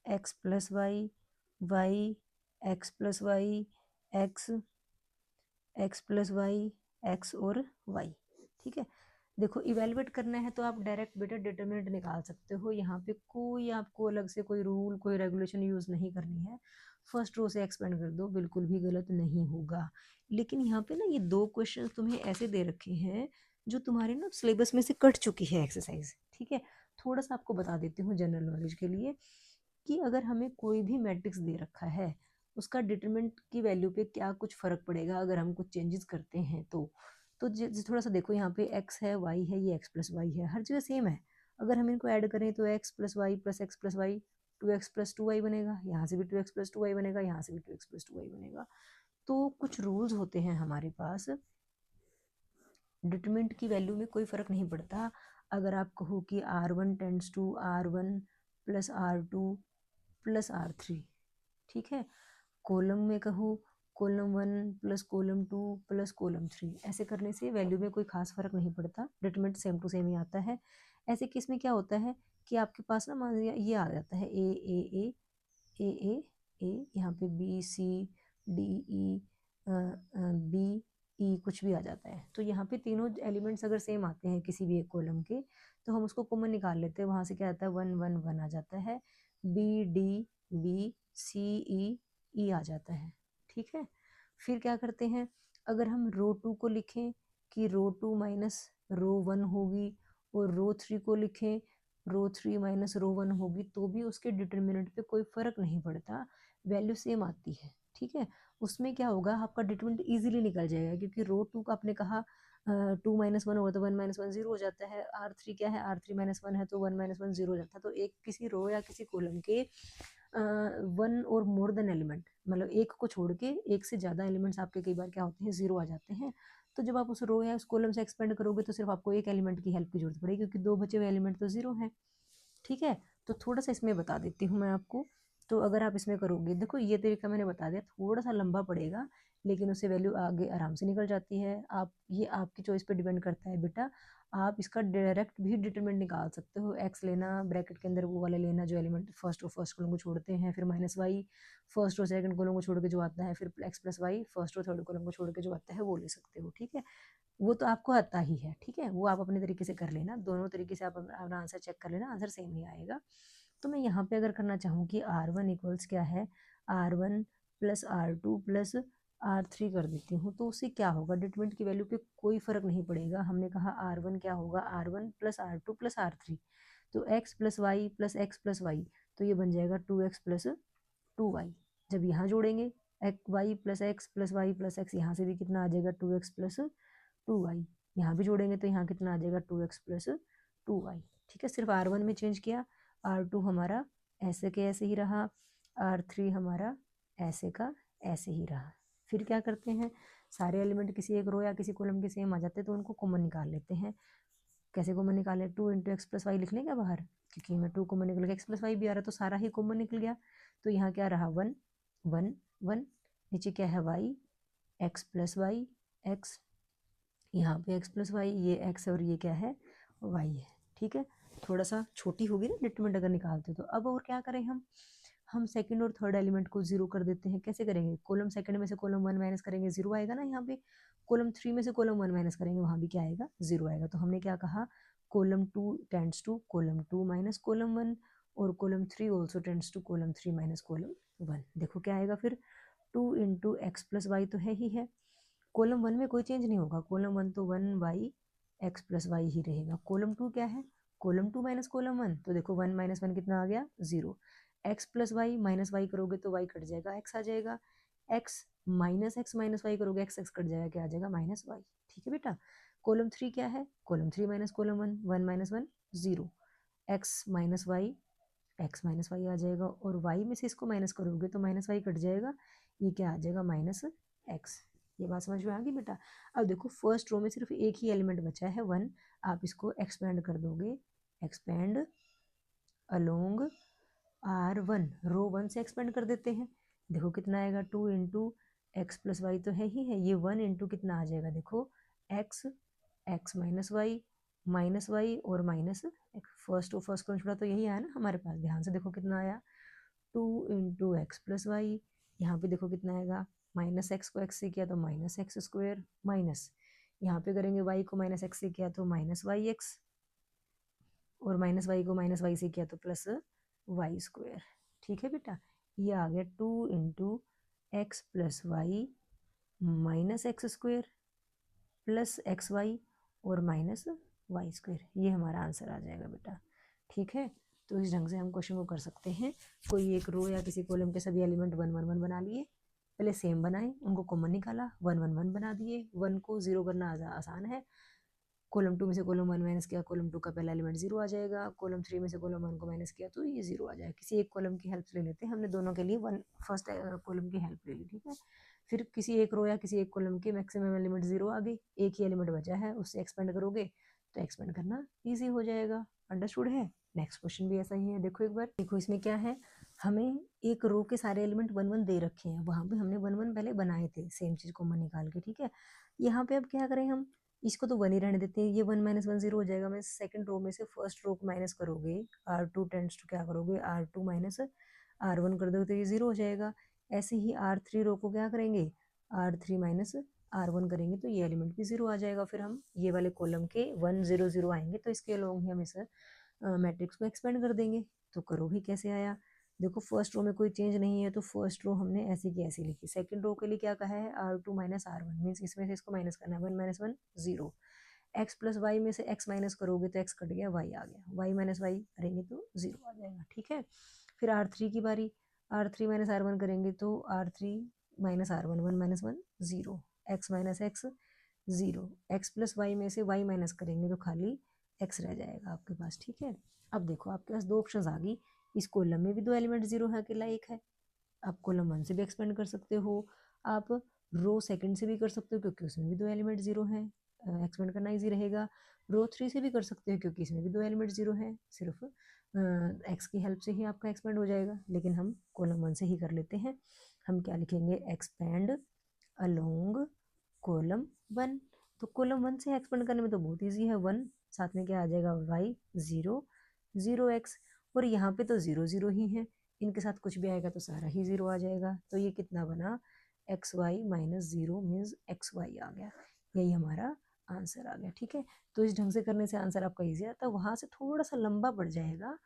X plus Y, Y X plus Y, X X plus Y, X और वाई। ठीक है, देखो इवेलुएट करना है तो आप डायरेक्ट बेटा डिटरमिनेंट निकाल सकते हो। यहाँ पे कोई आपको अलग से कोई रूल कोई रेगुलेशन यूज़ नहीं करनी है। फर्स्ट रो से एक्सपेंड कर दो, बिल्कुल भी गलत नहीं होगा। लेकिन यहाँ पे ना ये 2 क्वेश्चन तुम्हें ऐसे दे रखे हैं जो तुम्हारे ना सिलेबस में से कट चुकी है एक्सरसाइज। ठीक है, थोड़ा सा आपको बता देती हूँ जनरल नॉलेज के लिए कि अगर हमें कोई भी मैट्रिक्स दे रखा है, उसका डिटरमिनेंट की वैल्यू पे क्या कुछ फ़र्क पड़ेगा अगर हम कुछ चेंजेस करते हैं तो थोड़ा सा देखो, यहाँ पे x है, y है, ये x प्लस वाई है, हर जगह सेम है। अगर हम इनको ऐड करें तो x plus Y plus X plus Y 2x plus 2y बनेगा, यहाँ से भी 2x प्लस 2y बनेगा, यहाँ से भी 2x प्लस 2y बनेगा। तो कुछ रूल्स होते हैं हमारे पास, डिटरमिनेंट की वैल्यू में कोई फ़र्क नहीं पड़ता। अगर आप कहो कि r1 tends to r1 plus r2 plus r3, ठीक है, कॉलम में कहो column 1 plus column 2 plus column 3, ऐसे करने से वैल्यू में कोई खास फर्क नहीं पड़ता, डिटरमिनेंट सेम टू सेम ही आता है। ऐसे केस में क्या होता है कि आपके पास ना मान लिया ये आ जाता है ए ए ए ए ए ए, यहाँ पे B C D E B E कुछ भी आ जाता है। तो यहाँ पे तीनों एलिमेंट्स अगर सेम आते हैं किसी भी एक कॉलम के, तो हम उसको कॉमन निकाल लेते हैं। वहाँ से क्या आता है, 1 1 1 आ जाता है, बी डी बी सी ई ई आ जाता है। ठीक है, फिर क्या करते हैं, अगर हम रो 2 को लिखें कि रो 2 माइनस रो 1 होगी, और रो 3 को लिखें रो 3 माइनस रो 1 होगी तो भी उसके डिटर्मिनेंट पे कोई फ़र्क नहीं पड़ता, वैल्यू सेम आती है, ठीक है। उसमें क्या होगा, आपका डिटर्मिनेंट इजीली निकल जाएगा, क्योंकि रो 2 का आपने कहा 2 माइनस 1 होगा तो 1 माइनस 1 0 हो जाता है। R3 क्या है, R3 माइनस 1 है तो 1 माइनस 1 0 हो जाता है। तो एक किसी रो या किसी कॉलम के 1 और मोर देन एलिमेंट, मतलब एक को छोड़ के एक से ज़्यादा एलिमेंट्स आपके कई बार क्या होते हैं, 0 आ जाते हैं। तो जब आप उस रो या उस कॉलम से एक्सपेंड करोगे तो सिर्फ आपको एक एलिमेंट की हेल्प की जरूरत पड़ेगी, क्योंकि दो बचे हुए एलिमेंट तो 0 है, ठीक है। तो थोड़ा सा इसमें बता देती हूँ मैं आपको। तो अगर आप इसमें करोगे, देखो ये तरीका मैंने बता दिया, थोड़ा सा लंबा पड़ेगा लेकिन उससे वैल्यू आगे आराम से निकल जाती है। आप ये आपकी चॉइस पे डिपेंड करता है बेटा। आप इसका डायरेक्ट भी डिटरमिनेंट निकाल सकते हो, एक्स लेना, ब्रैकेट के अंदर वो वाले लेना जो एलिमेंट फर्स्ट और फर्स्ट कॉलम को छोड़ते हैं, फिर माइनस वाई फर्स्ट और सेकंड कॉलम को छोड़ के जो आता है, फिर एक्स प्लस वाई फर्स्ट और थर्ड कॉलम को छोड़ के जो आता है वो ले सकते हो, ठीक है। वो तो आपको आता ही है, ठीक है, वो आप अपने तरीके से कर लेना, दोनों तरीके से आप अपना आंसर चेक कर लेना, आंसर सेम ही आएगा। तो मैं यहाँ पे अगर करना चाहूँ कि R1 इक्वल्स क्या है, R1 plus R2 plus R3 कर देती हूँ, तो उससे क्या होगा, डिटरमिनेंट की वैल्यू पे कोई फर्क नहीं पड़ेगा। हमने कहा R1 क्या होगा, R1 plus R2 plus R3, तो x plus Y plus X plus Y, तो ये बन जाएगा 2x प्लस 2y। जब यहाँ जोड़ेंगे Y plus Y plus X, यहाँ से भी कितना आ जाएगा 2x प्लस 2y, यहाँ भी जोड़ेंगे तो यहाँ कितना आ जाएगा 2x प्लस 2y, ठीक है। सिर्फ R1 में चेंज किया, R2 हमारा ऐसे के ऐसे ही रहा, R3 हमारा ऐसे का ऐसे ही रहा। फिर क्या करते हैं, सारे एलिमेंट किसी एक रो या किसी कॉलम के सेम आ जाते हैं तो उनको कॉमन निकाल लेते हैं। कैसे कॉमन निकाले, 2 इंटू एक्स प्लस वाई लिख लेंगे बाहर, क्योंकि मैं 2 कॉमन निकल गया, एक्स प्लस वाई भी आ रहा तो सारा ही कॉमन निकल गया। तो यहाँ क्या रहा 1 1 1, नीचे क्या है Y, X plus Y X, यहाँ पे एक्स प्लस वाई, ये एक्स और ये क्या है वाई है, ठीक है। थोड़ा सा छोटी होगी ना डिटरमिनेंट अगर निकालते तो। अब और क्या करें हम सेकंड और थर्ड एलिमेंट को 0 कर देते हैं। कैसे करेंगे, कॉलम सेकंड में से कॉलम 1 माइनस करेंगे 0 आएगा ना, यहाँ पे कॉलम 3 में से कॉलम 1 माइनस करेंगे वहाँ भी क्या आएगा 0 आएगा। तो हमने क्या कहा, column 2 tends to column 2 minus column 1, और column 3 also tends to column 3 minus column 1। देखो क्या आएगा फिर, 2 इंटू एक्स प्लस वाई तो है ही है, कॉलम 1 में कोई चेंज नहीं होगा, कॉलम 1 तो 1 वाई एक्स प्लस वाई ही रहेगा। कॉलम 2 क्या है, कॉलम 2 माइनस कॉलम 1, तो देखो 1 माइनस 1 कितना आ गया 0। X plus Y minus Y करोगे तो वाई कट जाएगा, एक्स आ जाएगा। एक्स माइनस वाई करोगे, एक्स एक्स कट जाएगा, क्या आ जाएगा माइनस वाई, ठीक है बेटा। कॉलम 3 क्या है, column 3 minus column 1, 1 minus 1 0, X minus Y आ जाएगा, और वाई में से इसको माइनस करोगे तो माइनस वाई कट जाएगा, ये क्या आ जाएगा माइनस एक्स। ये बात समझ में आ गई बेटा। अब देखो फर्स्ट रो में सिर्फ एक ही एलिमेंट बचा है 1, आप इसको एक्सपेंड कर दोगे, एक्सपेंड अलोंग R1, रो 1 से एक्सपेंड कर देते हैं। देखो कितना आएगा, 2 इंटू एक्स प्लस वाई तो है ही है, ये 1 इंटू कितना आ जाएगा, देखो एक्स, एक्स माइनस वाई और माइनस फर्स्ट और फर्स्ट को छोड़ा तो यही आया ना हमारे पास, ध्यान से देखो कितना आया 2 इंटू एक्स प्लस वाई, यहाँ पे देखो कितना आएगा, माइनस एक्स को एक्स से किया तो माइनस एक्स स्क्वायर, माइनस यहाँ पे करेंगे वाई को माइनस एक्स से किया तो माइनस वाई एक्स, और माइनस वाई को माइनस वाई से किया तो प्लस वाई स्क्वायर, ठीक है बेटा। ये आ गया 2 into X plus Y minus X square plus X Y और माइनस वाई स्क्वायर, ये हमारा आंसर आ जाएगा बेटा, ठीक है। तो इस ढंग से हम क्वेश्चन को कर सकते हैं। कोई एक रो या किसी कॉलम के सभी एलिमेंट 1 1 1 बना लिए, पहले सेम बनाए, उनको कॉमन निकाला, 1 1 1 बना दिए, 1 को 0 करना आसान है, कॉलम 2 में से कॉलम 1 माइनस किया, कॉलम 2 का पहला एलिमेंट 0 आ जाएगा, कॉलम 3 में से कॉलम 1 को माइनस किया तो ये 0 आ जाएगा। किसी एक कॉलम की हेल्प ले लेते हैं, हमने दोनों के लिए फर्स्ट कॉलम की हेल्प ले ली, ठीक है। फिर किसी एक रो या किसी एक कॉलम की मैक्सिमम एलिमेंट 0 आ गई, एक ही एलिमेंट बचा है, उससे एक्सपेंड करोगे तो एक्सपेंड करना ईजी हो जाएगा। अंडरस्टूड है। नेक्स्ट क्वेश्चन भी ऐसा ही है, देखो एक बार, देखो इसमें क्या है, हमें एक रो के सारे एलिमेंट 1 1 दे रखे हैं, वहां पे हमने 1 1 पहले बनाए थे सेम चीज कॉमन निकाल के, ठीक है। यहाँ पे अब क्या करें हम, इसको तो 1 ही रहने देते हैं, ये 1 माइनस 1 0 हो जाएगा। मैं सेकंड रो में से फर्स्ट रो को माइनस करोगे, R2 टेंड्स टू क्या करोगे, R2 माइनस R1 कर दोगे तो ये 0 हो जाएगा। ऐसे ही R3 रो को क्या करेंगे, R3 माइनस R1 करेंगे तो ये एलिमेंट भी 0 आ जाएगा। फिर हम ये वाले कॉलम के 1 0 0 आएंगे तो इसके अलोंग ही हम इस मैट्रिक्स को एक्सपेंड कर देंगे। तो करो भी कैसे आया, देखो फर्स्ट रो में कोई चेंज नहीं है तो फर्स्ट रो हमने ऐसी की ऐसी लिखी। सेकंड रो के लिए क्या कहा है, R2 माइनस R1 मीन्स इसमें से इसको माइनस करना है, 1 माइनस 1 0, एक्स प्लस वाई में से एक्स माइनस करोगे तो एक्स कट गया, वाई आ गया, वाई माइनस वाई करेंगे तो 0 आ जाएगा, ठीक है। फिर R3 की बारी, R3 माइनस R1 करेंगे तो R3 minus R1, 1 minus 1 0, X minus X 0, X plus Y में से वाई माइनस करेंगे तो खाली एक्स रह जाएगा आपके पास, ठीक है। अब देखो आपके पास दो ऑप्शन आ गई, इस कॉलम में भी दो एलिमेंट 0 है, अकेला एक है। आप कॉलम 1 से भी एक्सपेंड कर सकते हो, आप रो सेकंड से भी कर सकते हो क्योंकि उसमें भी दो एलिमेंट 0 हैं, एक्सपेंड करना ईजी रहेगा। रो 3 से भी कर सकते हो क्योंकि इसमें भी दो एलिमेंट 0 हैं, सिर्फ एक्स की हेल्प से ही आपका एक्सपेंड हो जाएगा, लेकिन हम कॉलम 1 से ही कर लेते हैं। हम क्या लिखेंगे, एक्सपेंड अलोंग कॉलम 1। तो कॉलम 1 से एक्सपेंड करने में तो बहुत ईजी है, 1 साथ में क्या आ जाएगा, वाई 0 0 एक्स, और यहाँ पे तो 0 0 ही है, इनके साथ कुछ भी आएगा तो सारा ही 0 आ जाएगा। तो ये कितना बना, X Y minus 0 means X Y आ गया, यही हमारा आंसर आ गया, ठीक है। तो इस ढंग से करने से आंसर आपका ईजी आता है। वहाँ से थोड़ा सा लंबा पड़ जाएगा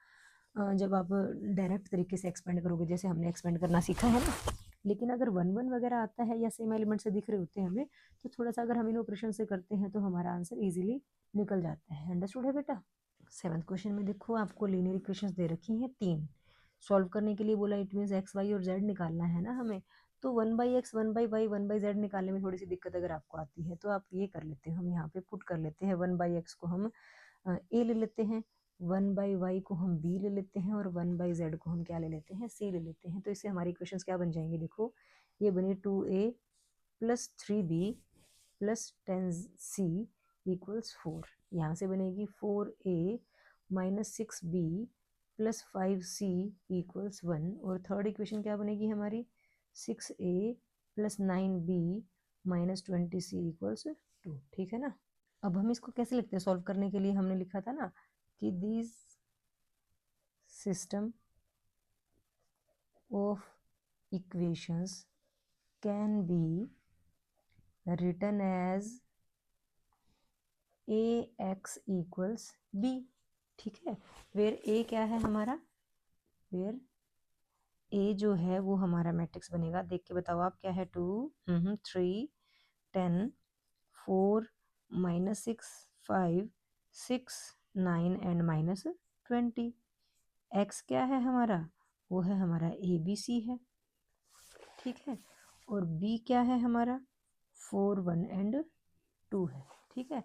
जब आप डायरेक्ट तरीके से एक्सपेंड करोगे, जैसे हमने एक्सपेंड करना सीखा है ना। लेकिन अगर 1 1 वगैरह आता है या सेम एलिमेंट से दिख रहे होते हैं हमें, तो थोड़ा सा अगर हम इन ऑपरेशन से करते हैं तो हमारा आंसर इजीली निकल जाता है। अंडरस्टूड है बेटा। 7th क्वेश्चन में देखो आपको लीनियर इक्वेशंस दे रखी हैं 3, सॉल्व करने के लिए बोला, इट मीन्स एक्स वाई और जेड निकालना है ना हमें। तो 1/x 1/y 1/z निकालने में थोड़ी सी दिक्कत अगर आपको आती है तो आप ये कर लेते हो, हम यहाँ पे पुट कर लेते हैं, 1/x को हम a ले लेते हैं, 1/y को हम b ले लेते हैं, और 1/z को हम क्या ले लेते हैं, c ले लेते हैं। तो इससे हमारी इक्वेशंस क्या बन जाएंगी, देखो ये बनी 2a plus 3b plus 10c equals 4, यहाँ से बनेगी 4a minus 6b plus 5c equals 1, और थर्ड इक्वेशन क्या बनेगी हमारी, 6a plus 9b minus 20c equals 2, ठीक है ना। अब हम इसको कैसे लिखते हैं, सॉल्व करने के लिए हमने लिखा था ना कि this system of equations can be written as ax equals b, ठीक है। वेयर a क्या है हमारा, वेयर a जो है वो हमारा मैट्रिक्स बनेगा, देख के बताओ आप क्या है, 2 3 10 4 माइनस 6 5 6 9 एंड माइनस 20। x क्या है हमारा, वो है हमारा ए बी सी है, ठीक है। और b क्या है हमारा, 4 1 एंड 2 है, ठीक है।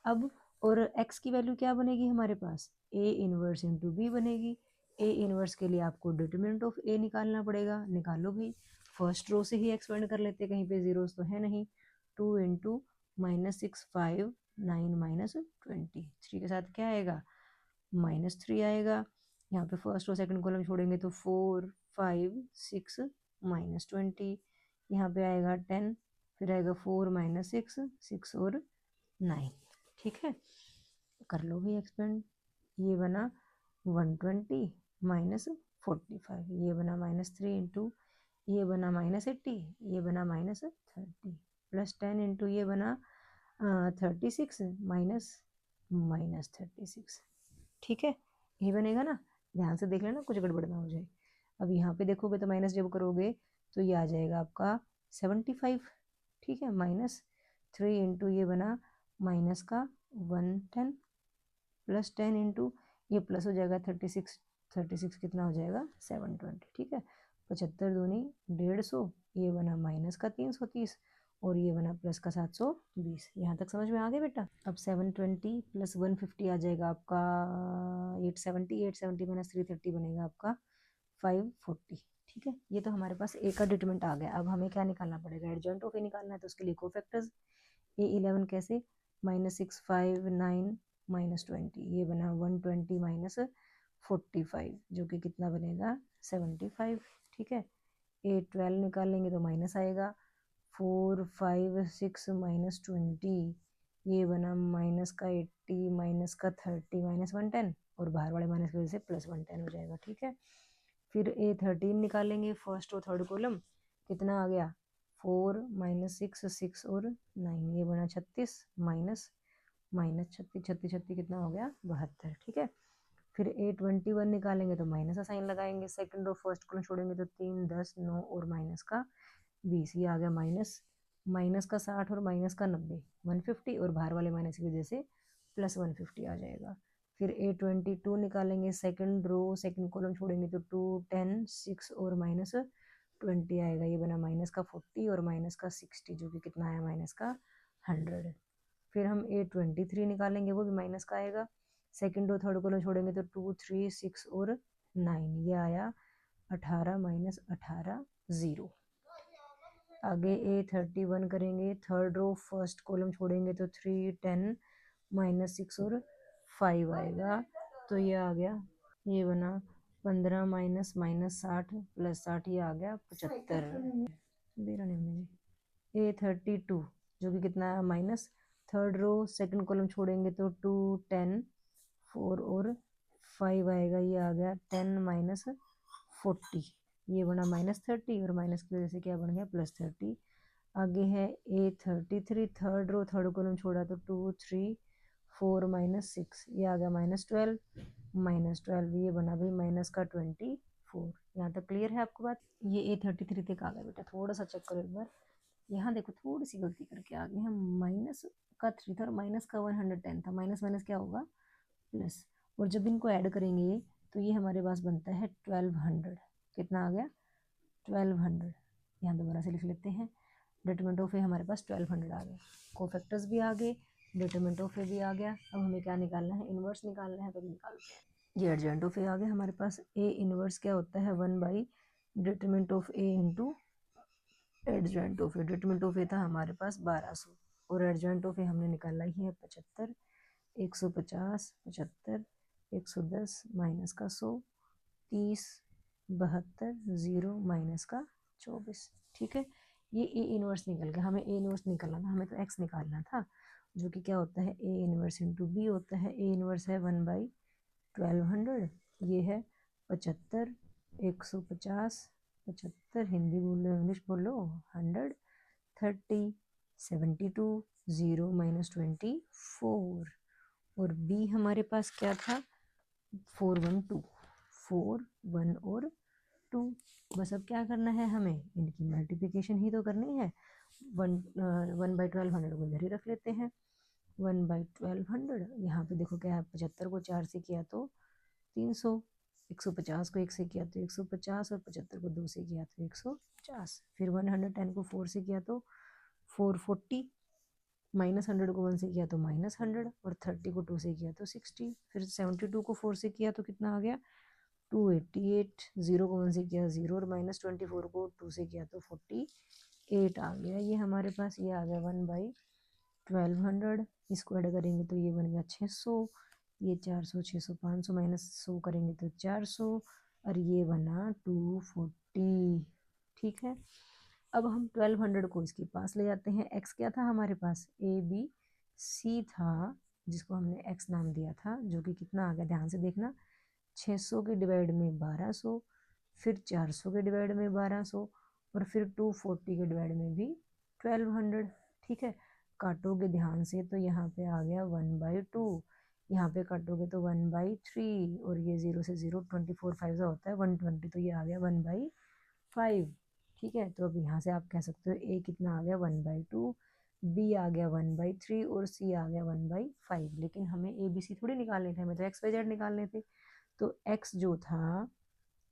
अब और x की वैल्यू क्या बनेगी हमारे पास, a इनवर्स इंटू बी बनेगी। a इनवर्स के लिए आपको डिटरमिनेंट ऑफ a निकालना पड़ेगा, निकालो भाई। फर्स्ट रो से ही एक्सपेंड कर लेते, कहीं पे जीरोस तो है नहीं। 2 इंटू माइनस 6 5 9 माइनस 20, 3 के साथ क्या आएगा, -3 आएगा। यहाँ पे फर्स्ट और सेकंड कॉलम छोड़ेंगे तो 4 5 6 -20, यहाँ पे आएगा 10, फिर आएगा 4 माइनस 6 6 और 9, ठीक है। कर लो भी एक्सपेंड, ये बना 120 माइनस 45, ये बना -3 इंटू ये बना -80, ये बना -30 प्लस 10 इंटू ये बना 36 माइनस -36, ठीक है। ये बनेगा ना, ध्यान से देख लेना कुछ गड़बड़ ना हो जाए। अब यहाँ पे देखोगे तो माइनस जब करोगे तो ये आ जाएगा आपका 75, ठीक है। -3 इंटू ये बना माइनस का 110 प्लस 10 इंटू ये प्लस हो जाएगा 36, 36 कितना हो जाएगा 720, ठीक है। 75 दूनी 150, ये बना माइनस का 330 और ये बना प्लस का 720। यहाँ तक समझ में आ गया बेटा। अब 720 प्लस 150 आ जाएगा आपका 870, 870 माइनस 330 बनेगा आपका 540, ठीक है। ये तो हमारे पास ए का डिटरमिनेंट आ गया। अब हमें क्या निकालना पड़ेगा, एडजॉइंट ऑफ ए निकालना है, तो उसके लिए कोफैक्टर्स A11 कैसे, -6 5 9 -20, ये बना 120 माइनस 45 जो कि कितना बनेगा 75, ठीक है। A12 निकालेंगे तो माइनस आएगा, 4 5 6 -20, ये बना माइनस का 80 माइनस का 30 माइनस 110, और बाहर वाले माइनस की वजह से प्लस 110 हो जाएगा, ठीक है। फिर A13 निकालेंगे, फर्स्ट और थर्ड कॉलम, कितना आ गया 4 -6 6 और 9, ये बना 36 माइनस 36 36 36 कितना हो गया 72, ठीक है। फिर A21 निकालेंगे तो माइनस का साइन लगाएंगे, सेकंड और फर्स्ट कॉलम छोड़ेंगे तो 3 10 9 और माइनस का 20, ये आ गया -20 माइनस का 60 और माइनस का 90, 150, और बाहर वाले माइनस की वजह से प्लस 150 आ जाएगा। फिर A22 निकालेंगे, सेकंड रो सेकंड कॉलम छोड़ेंगे तो 2, 10, 6 और माइनस 20 आएगा। ये बना माइनस का 40 और माइनस का 60, जो कि कितना आया माइनस का 100। फिर हम A23 निकालेंगे, वो भी माइनस का आएगा। सेकंड रो थर्ड कॉलम छोड़ेंगे तो 2, 3, 6 और 9, ये आया 18 माइनस 18, 0। आगे A31 करेंगे, थर्ड रो फर्स्ट कॉलम छोड़ेंगे तो 3, 10, माइनस 6 और 5 आएगा। तो ये आ गया, ये बना 15 माइनस माइनस 60 प्लस 60, ये आ गया 75। A32 जो कि कितना है minus, third row second column छोड़ेंगे तो 2, 10, 4 और 5 आएगा। ये आ गया 10 माइनस 40, ये बना माइनस 30 और माइनस की वजह से क्या बन गया प्लस 30। आगे है A33, third row third column छोड़ा तो 2, 3, 4 माइनस 6, ये आ गया माइनस 12, माइनस 12, ये बना भाई माइनस का 24। यहाँ तक क्लियर है आपको बात? ये A33 तक आ गया बेटा, थोड़ा सा चेक करो एक बार। यहाँ देखो थोड़ी सी गलती करके आ गए हम, माइनस का 3 था और माइनस का 110 था, माइनस माइनस क्या होगा प्लस, और जब इनको ऐड करेंगे तो ये हमारे पास बनता है 1200। कितना आ गया 1200। यहाँ दोबारा से लिख लेते हैं, डिटरमिनेंट ऑफ ए हमारे पास 1200 आ गया, कोफैक्टर्स भी आ गए, डिटरमिनेंट ऑफ ए भी आ गया। अब हमें क्या निकालना है, इनवर्स निकालना है, तो निकालते हैं। ये एडजॉइंट ऑफ ए आ गया हमारे पास। ए इनवर्स क्या होता है 1 by determinant of A into adjoint of A. Determinant of A था हमारे पास 1200 और एडजॉइंट ऑफ ए हमने निकाला ही है 75, 150, 75, 110 माइनस का 100, 30, 72, 0 माइनस का 24। ठीक है, ये ए इनवर्स निकल गया। हमें ए इनवर्स निकालना था, हमें तो एक्स निकालना था, जो कि क्या होता है ए इनवर्स इंटू बी होता है। ए इनवर्स है 1 बाई 1200, ये है 75, 150, 75, हिंदी बोलो इंग्लिश बोलो 100, 30, 72, 0 माइनस 24, और बी हमारे पास क्या था 4, 1, 2, 4, 1 और 2। बस अब क्या करना है, हमें इनकी मल्टीप्लिकेशन ही तो करनी है। 1 बाई 1200 को इधर ही रख लेते हैं। 1 बाई 1200, यहाँ पे देखो क्या है, 75 को 4 से किया तो 300, 150 को 1 से किया तो 150, और 75 को 2 से किया तो 150। फिर 110 को 4 से किया तो 440, माइनस 100 को 1 से किया तो माइनस 100, और 30 को 2 से किया तो 60। फिर 72 को 4 से किया तो कितना आ गया 288, 0 को 1 से किया 0, और माइनस 24 को 2 से किया तो 48 आ गया। ये हमारे पास ये आ गया 1 बाई 1200। इसको ऐड करेंगे तो ये बन गया 600, ये 400, 600, 500 माइनस 100 करेंगे तो 400, और ये बना 240। ठीक है, अब हम 1200 को इसके पास ले जाते हैं। एक्स क्या था हमारे पास, ए बी सी था, जिसको हमने एक्स नाम दिया था, जो कि कितना आ गया ध्यान से देखना, 600 के डिवाइड में 1200, फिर 400 के डिवाइड में 1200, और फिर 240 के डिवाइड में भी 1200। ठीक है, काटोगे ध्यान से तो यहाँ पे आ गया 1/2, यहाँ पे काटोगे तो 1/3, और ये 0 से 0, 24 5 होता है 120, तो ये आ गया 1/5। ठीक है, तो अब यहाँ से आप कह सकते हो ए कितना आ गया 1/2, बी आ गया 1/3, और सी आ गया 1/5। लेकिन हमें ए बी सी थोड़ी निकालने थे, हमें तो एक्स वाई जेड निकालने थे। तो एक्स जो था,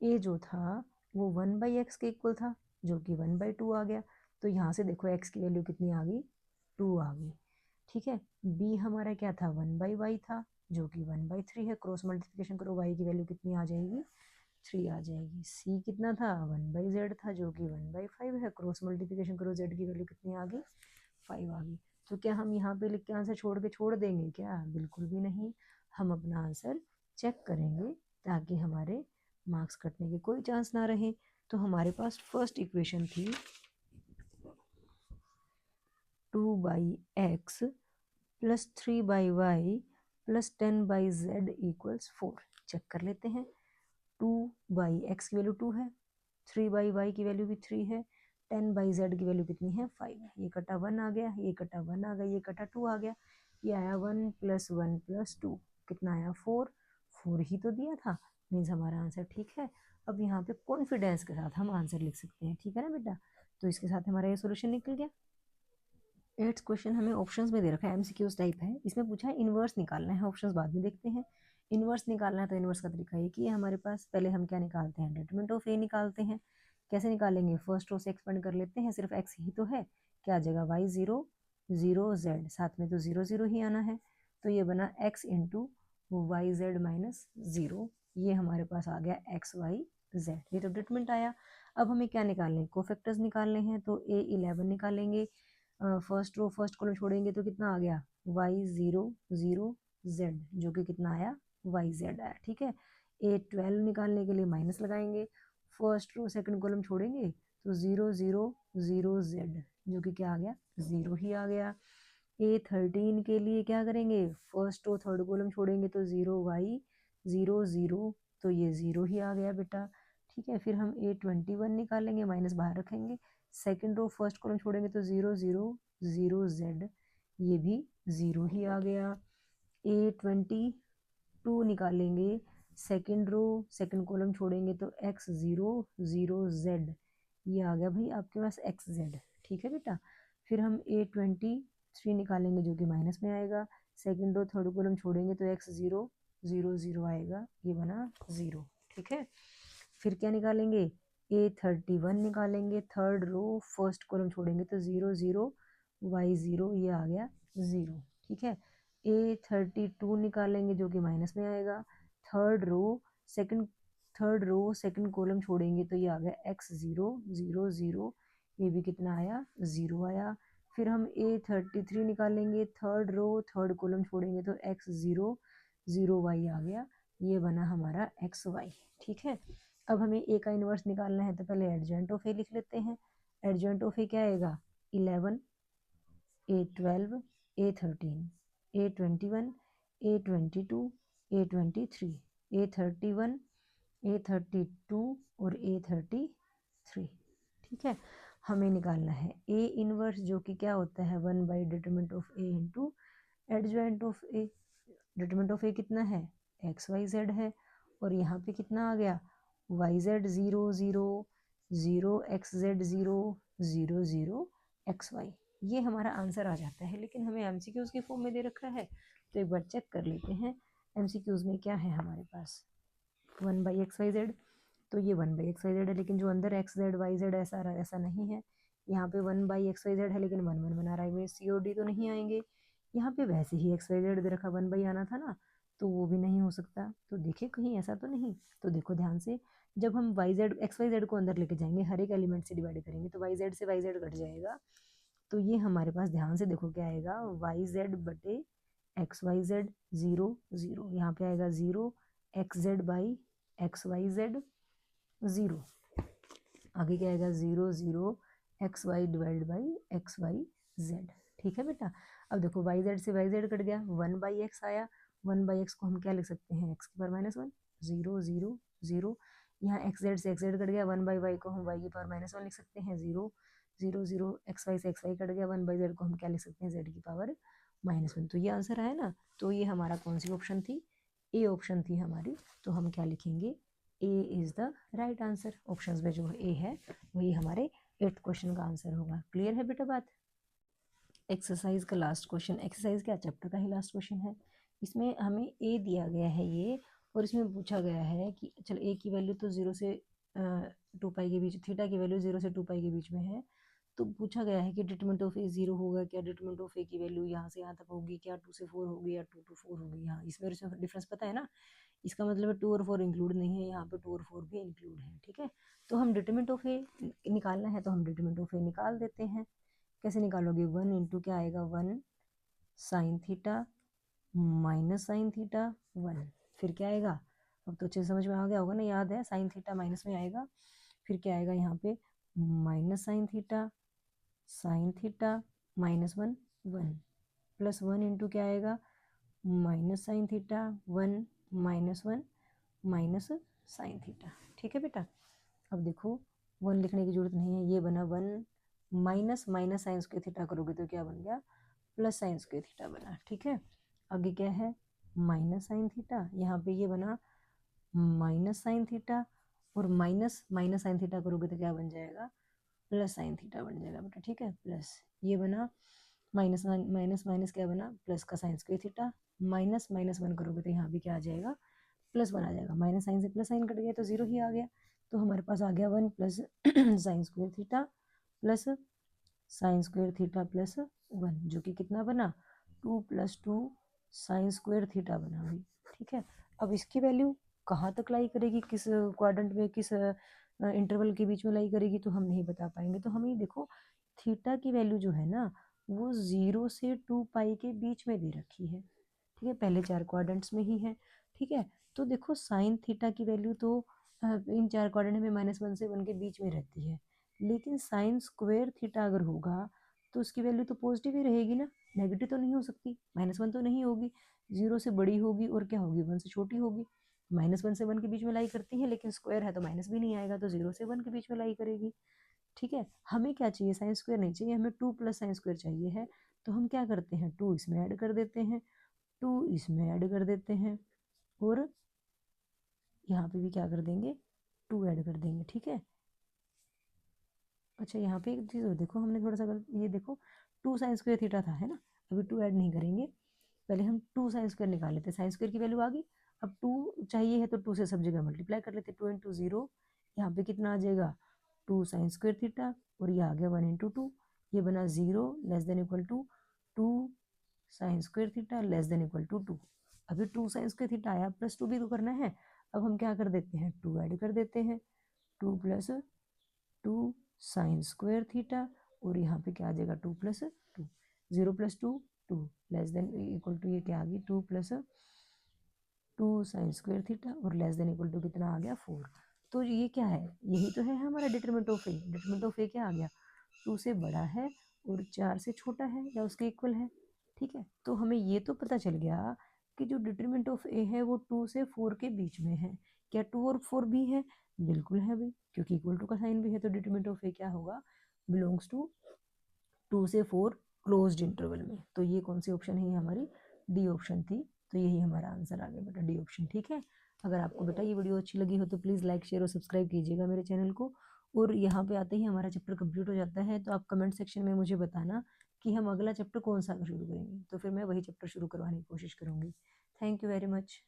ए जो था, वो 1/x के इक्वल था, जो कि 1/2 आ गया। तो यहाँ से देखो एक्स की वैल्यू कितनी आ गई 2 आ गई। ठीक है, बी हमारा क्या था 1/y था, जो कि 1/3 है। क्रॉस मल्टीप्लिकेशन करो, y की वैल्यू कितनी आ जाएगी 3 आ जाएगी। सी कितना था 1/z था, जो कि 1/5 है। क्रॉस मल्टीप्लिकेशन करो, z की वैल्यू कितनी आ गई 5 आ गई। तो क्या हम यहाँ पे लिख के आंसर छोड़ देंगे क्या, बिल्कुल भी नहीं। हम अपना आंसर चेक करेंगे ताकि हमारे मार्क्स कटने के कोई चांस ना रहे। तो हमारे पास फर्स्ट इक्वेशन थी 2/x plus 3/y plus 10/z equals 4। Check कर लेते हैं, 2/x की वैल्यू 2 है, 3/y की वैल्यू भी 3 है, 10/z की वैल्यू कितनी है 5 है। ये कटा 1 आ गया, ये कटा 1 आ गया, ये कटा 2 आ गया, ये आया 1 + 1 + 2, कितना आया 4। 4 ही तो दिया था, मीन्स हमारा आंसर ठीक है। अब यहाँ पे कॉन्फिडेंस के साथ हम आंसर लिख सकते हैं, ठीक है ना बेटा। तो इसके साथ हमारा ये सोल्यूशन निकल गया। एट्थ क्वेश्चन हमें ऑप्शंस में दे रखा है, एमसीक्यूज टाइप है। इसमें पूछा है इन्वर्स निकालना है, ऑप्शंस बाद में देखते हैं। इन्वर्स निकालना है तो इन्वर्स का तरीका ये कि हमारे पास पहले हम क्या निकालते हैं, डिटरमिनेंट ऑफ ए निकालते हैं। कैसे निकालेंगे, फर्स्ट रो से एक्सपेंड कर लेते हैं, सिर्फ एक्स ही तो है, क्या आ जाएगा वाई जीरो जीरो जेड, साथ में तो जीरो जीरो ही आना है, तो ये बना X into Y Z minus zero, ये हमारे पास आ गया एक्स वाई जेड, ये तो डिटरमिनेंट आया। अब हमें क्या निकालने हैं, कोफैक्टर्स निकालने हैं, तो A11 निकालेंगे, फर्स्ट रो फर्स्ट कॉलम छोड़ेंगे तो कितना आ गया वाई जीरो जीरो जेड, जो कि कितना आया वाई जेड आया, ठीक है। A12 निकालने के लिए माइनस लगाएंगे, फर्स्ट रो सेकंड कॉलम छोड़ेंगे तो जीरो जीरो जीरो जेड, जो कि क्या आ गया जीरो ही आ गया। A13 के लिए क्या करेंगे, फर्स्ट रो थर्ड कॉलम छोड़ेंगे तो जीरो वाई जीरो जीरो, तो ये जीरो ही आ गया बेटा, ठीक है। फिर हम A21 निकालेंगे, माइनस बाहर रखेंगे, सेकंड रो फर्स्ट कॉलम छोड़ेंगे तो जीरो जीरो जीरो जेड, ये भी जीरो ही आ गया। A22 निकालेंगे, सेकंड रो सेकंड कॉलम छोड़ेंगे तो एक्स जीरो जीरो जेड, ये आ गया भाई आपके पास एक्स जेड, ठीक है बेटा। फिर हम A23 निकालेंगे जो कि माइनस में आएगा, सेकंड रो थर्ड कॉलम छोड़ेंगे तो एक्स जीरो जीरो जीरो आएगा, ये बना जीरो, ठीक है। फिर क्या निकालेंगे, A31 निकालेंगे, थर्ड रो फर्स्ट कॉलम छोड़ेंगे तो जीरो जीरो वाई जीरो, ये आ गया जीरो, ठीक है। A32 निकालेंगे जो कि माइनस में आएगा, third row second third row second column छोड़ेंगे तो ये आ गया एक्स जीरो जीरो जीरो, ये भी कितना आया जीरो आया। फिर हम A33 निकालेंगे, थर्ड रो थर्ड कॉलम छोड़ेंगे तो एक्स जीरो जीरो वाई आ गया, ये बना हमारा एक्स वाई, ठीक है। अब हमें ए का इन्वर्स निकालना है तो पहले एडजॉइंट ऑफ ए लिख लेते हैं। एडजॉइंट ऑफ ए क्या आएगा, 11 A12 A13 A21 A22 A23 A31 A32 और A33, ठीक है। हमें निकालना है ए इनवर्स, जो कि क्या होता है 1/डिटरमिनेंट of A into adjoint of A. Determinant of A कितना है, एक्स वाई जेड है, और यहाँ पे कितना आ गया Y Z zero zero zero X Z zero zero zero X Y, ये हमारा आंसर आ जाता है। लेकिन हमें एमसीक्यूज के फॉर्म में दे रखा है, तो एक बार चेक कर लेते हैं एमसीक्यूज में क्या है हमारे पास। 1/xyz, तो ये 1/xyz है, लेकिन जो अंदर एक्स जेड वाई जेड ऐसा नहीं है। यहाँ पे 1/xyz है लेकिन 1 1 बना रहा है, सी और डी तो नहीं आएंगे। यहाँ पे वैसे ही XYZ दे रखा 1 आना था ना, तो वो भी नहीं हो सकता। तो देखिए कहीं ऐसा तो नहीं, तो देखो ध्यान से, जब हम XYZ को अंदर लेके जाएंगे, हर एक एलिमेंट से डिवाइड करेंगे तो YZ से YZ घट जाएगा, तो ये हमारे पास ध्यान से देखो क्या आएगा, YZ बटे XYZ जीरो जीरो, यहाँ पे आएगा zero XZ by XYZ zero, आगे क्या आएगा zero zero XY divide by XYZ, ठीक है बेटा। अब देखो YZ से YZ कट गया, 1/x आया, 1/x को हम क्या लिख सकते हैं, x की पावर -1 जीरो जीरो जीरो, यहाँ XZ से XZ कट गया, 1/y को हम y की पावर -1 लिख सकते हैं, जीरो जीरो जीरो, XY से XY कट गया, 1/z को हम क्या लिख सकते हैं, z की पावर -1, तो ये आंसर आया ना। तो ये हमारा कौन सी ऑप्शन थी, ए ऑप्शन थी हमारी, तो हम क्या लिखेंगे, A is the right answer. Options में जो ए है वही हमारे 8th क्वेश्चन का आंसर होगा। क्लियर है बेटा बात। एक्सरसाइज का लास्ट क्वेश्चन, एक्सरसाइज क्या चैप्टर का ही लास्ट क्वेश्चन है। इसमें हमें ए दिया गया है ये, और इसमें पूछा गया है कि चल ए की वैल्यू तो 0 से 2 पाई के बीच, थीटा की वैल्यू 0 से 2 पाई के बीच में है, तो पूछा गया है कि डिटरमिनेंट ऑफ ए 0 होगा क्या, डिटरमिनेंट ऑफ ए की वैल्यू यहाँ से यहाँ तक होगी क्या, 2 से 4 होगी या 2 to 4 होगी। यहाँ इसमें डिफरेंस पता है ना, इसका मतलब है 2 और 4 इंक्लूड नहीं है, यहाँ पे 2 और 4 भी इंक्लूड है, ठीक है। तो हम डिटरमिनेंट ऑफ ए निकालना है, तो हम डिटरमिनेंट ऑफ ए निकाल देते हैं। कैसे निकालोगे, 1 इंटू क्या आएगा, 1 sine theta minus sine theta 1, फिर क्या आएगा, अब तो अच्छे समझ में आ गया होगा ना, याद है साइन थीटा माइनस में आएगा, फिर क्या आएगा यहाँ पे minus sine theta -1 1, plus 1 into क्या आएगा minus sine theta 1 -1 minus sine theta, ठीक है बेटा। अब देखो 1 लिखने की जरूरत नहीं है, ये बना 1 माइनस साइन स्क्वायर थीटा करोगे तो क्या बन गया, प्लस साइन स्क्वायर थीटा बना, ठीक है। आगे क्या है माइनस साइन थीटा, यहाँ पे ये बना माइनस साइन थीटा, और माइनस साइन थीटा करोगे तो क्या बन जाएगा, प्लस साइन थीटा बन जाएगा बेटा, ठीक है। प्लस ये बना माइनस वन माइनस माइनस क्या बना, प्लस का sign square theta, minus minus one करोगे तो यहाँ भी क्या आ जाएगा, प्लस वन आ जाएगा, माइनस साइन से प्लस साइन कट गया तो जीरो ही आ गया। तो हमारे पास आ गया one plus sine square theta plus sine square theta plus one, जो कि कितना बना, two plus two sign square theta बना भाई। ठीक है, अब इसकी वैल्यू कहाँ तक लाई करेगी, किस क्वाड्रेंट में, किस इंटरवल के बीच में लाई करेगी, तो हम नहीं बता पाएंगे। तो हमें देखो थीटा की वैल्यू जो है ना वो 0 से 2 पाई के बीच में दे रखी है। ठीक है, पहले चार क्वाड्रेंट्स में ही है। ठीक है, तो देखो साइन थीटा की वैल्यू तो इन चार क्वाड्रेंट में -1 से 1 के बीच में रहती है, लेकिन साइन स्क्वायर थीटा अगर होगा तो उसकी वैल्यू तो पॉजिटिव ही रहेगी ना, नेगेटिव तो नहीं हो सकती, -1 तो नहीं होगी, 0 से बड़ी होगी और क्या होगी, 1 से छोटी होगी। -1 से 1 के बीच में लाई करती है, लेकिन स्क्वायर है तो माइनस भी नहीं आएगा, तो 0 से 1 के बीच में लाई करेगी। ठीक है, हमें क्या चाहिए, साइन स्क्वायर नहीं चाहिए, हमें 2 प्लस साइन स्क्वायर चाहिए है। तो हम क्या करते हैं, 2 इसमें ऐड कर देते हैं, 2 इसमें ऐड कर देते हैं, और यहाँ पे भी क्या कर देंगे, 2 ऐड कर देंगे। ठीक है, अच्छा यहाँ पे एक चीज़ और देखो, हमने थोड़ा सा गलत, ये देखो 2 साइन स्क्वायर थीटा था, है ना, अभी 2 ऐड नहीं करेंगे, पहले हम 2 साइन स्क्वायर निकाल लेते हैं, साइन स्क्वायर की वैल्यू आ गई, अब 2 चाहिए है तो 2 से सब जगह मल्टीप्लाई कर लेते हैं, 2 इंटू जीरो, यहाँ पे कितना आ जाएगा, 2 साइन स्क्वायर थीटा, और ये आ गया 1 इंटू टू, ये बना 0 less than equal to 2 sine square theta less than equal to 2। अभी 2 साइन स्क्वायर थीटा आया, प्लस 2 भी तो करना है, अब हम क्या कर देते हैं, 2 ऐड कर देते हैं, 2 प्लस 2 साइन स्क्वायर थीटा, और यहाँ पे क्या आ जाएगा, 2 plus 2, 0 plus 2 2 less than equal to, ये क्या आ गई, 2 प्लस 2 साइन स्क्वायर थीटा, और लेस देन इक्वल टू कितना आ गया, 4। तो ये क्या है, यही तो है हमारा determinant of A. Determinant of A क्या आ गया, 2 से बड़ा है और 4 से छोटा है या उसके इक्वल है। ठीक है, तो हमें ये तो पता चल गया कि जो डिटरमिनेंट ऑफ ए है वो 2 से 4 के बीच में है। क्या 2 और 4 भी है, बिल्कुल है भाई, क्योंकि इक्वल टू का साइन भी है, तो डिटरमिनेंट ऑफ ए क्या होगा, बिलोंग्स टू 2 से 4 क्लोज्ड इंटरवल में। तो ये कौन सी ऑप्शन है, हमारी डी ऑप्शन थी, तो यही हमारा आंसर आ गया बेटा, डी ऑप्शन। ठीक है, अगर आपको बेटा ये वीडियो अच्छी लगी हो तो प्लीज़ लाइक शेयर और सब्सक्राइब कीजिएगा मेरे चैनल को। और यहाँ पे आते ही हमारा चैप्टर कंप्लीट हो जाता है, तो आप कमेंट सेक्शन में मुझे बताना कि हम अगला चैप्टर कौन सा शुरू करेंगे, तो फिर मैं वही चैप्टर शुरू करवाने की कोशिश करूँगी। Thank you very much.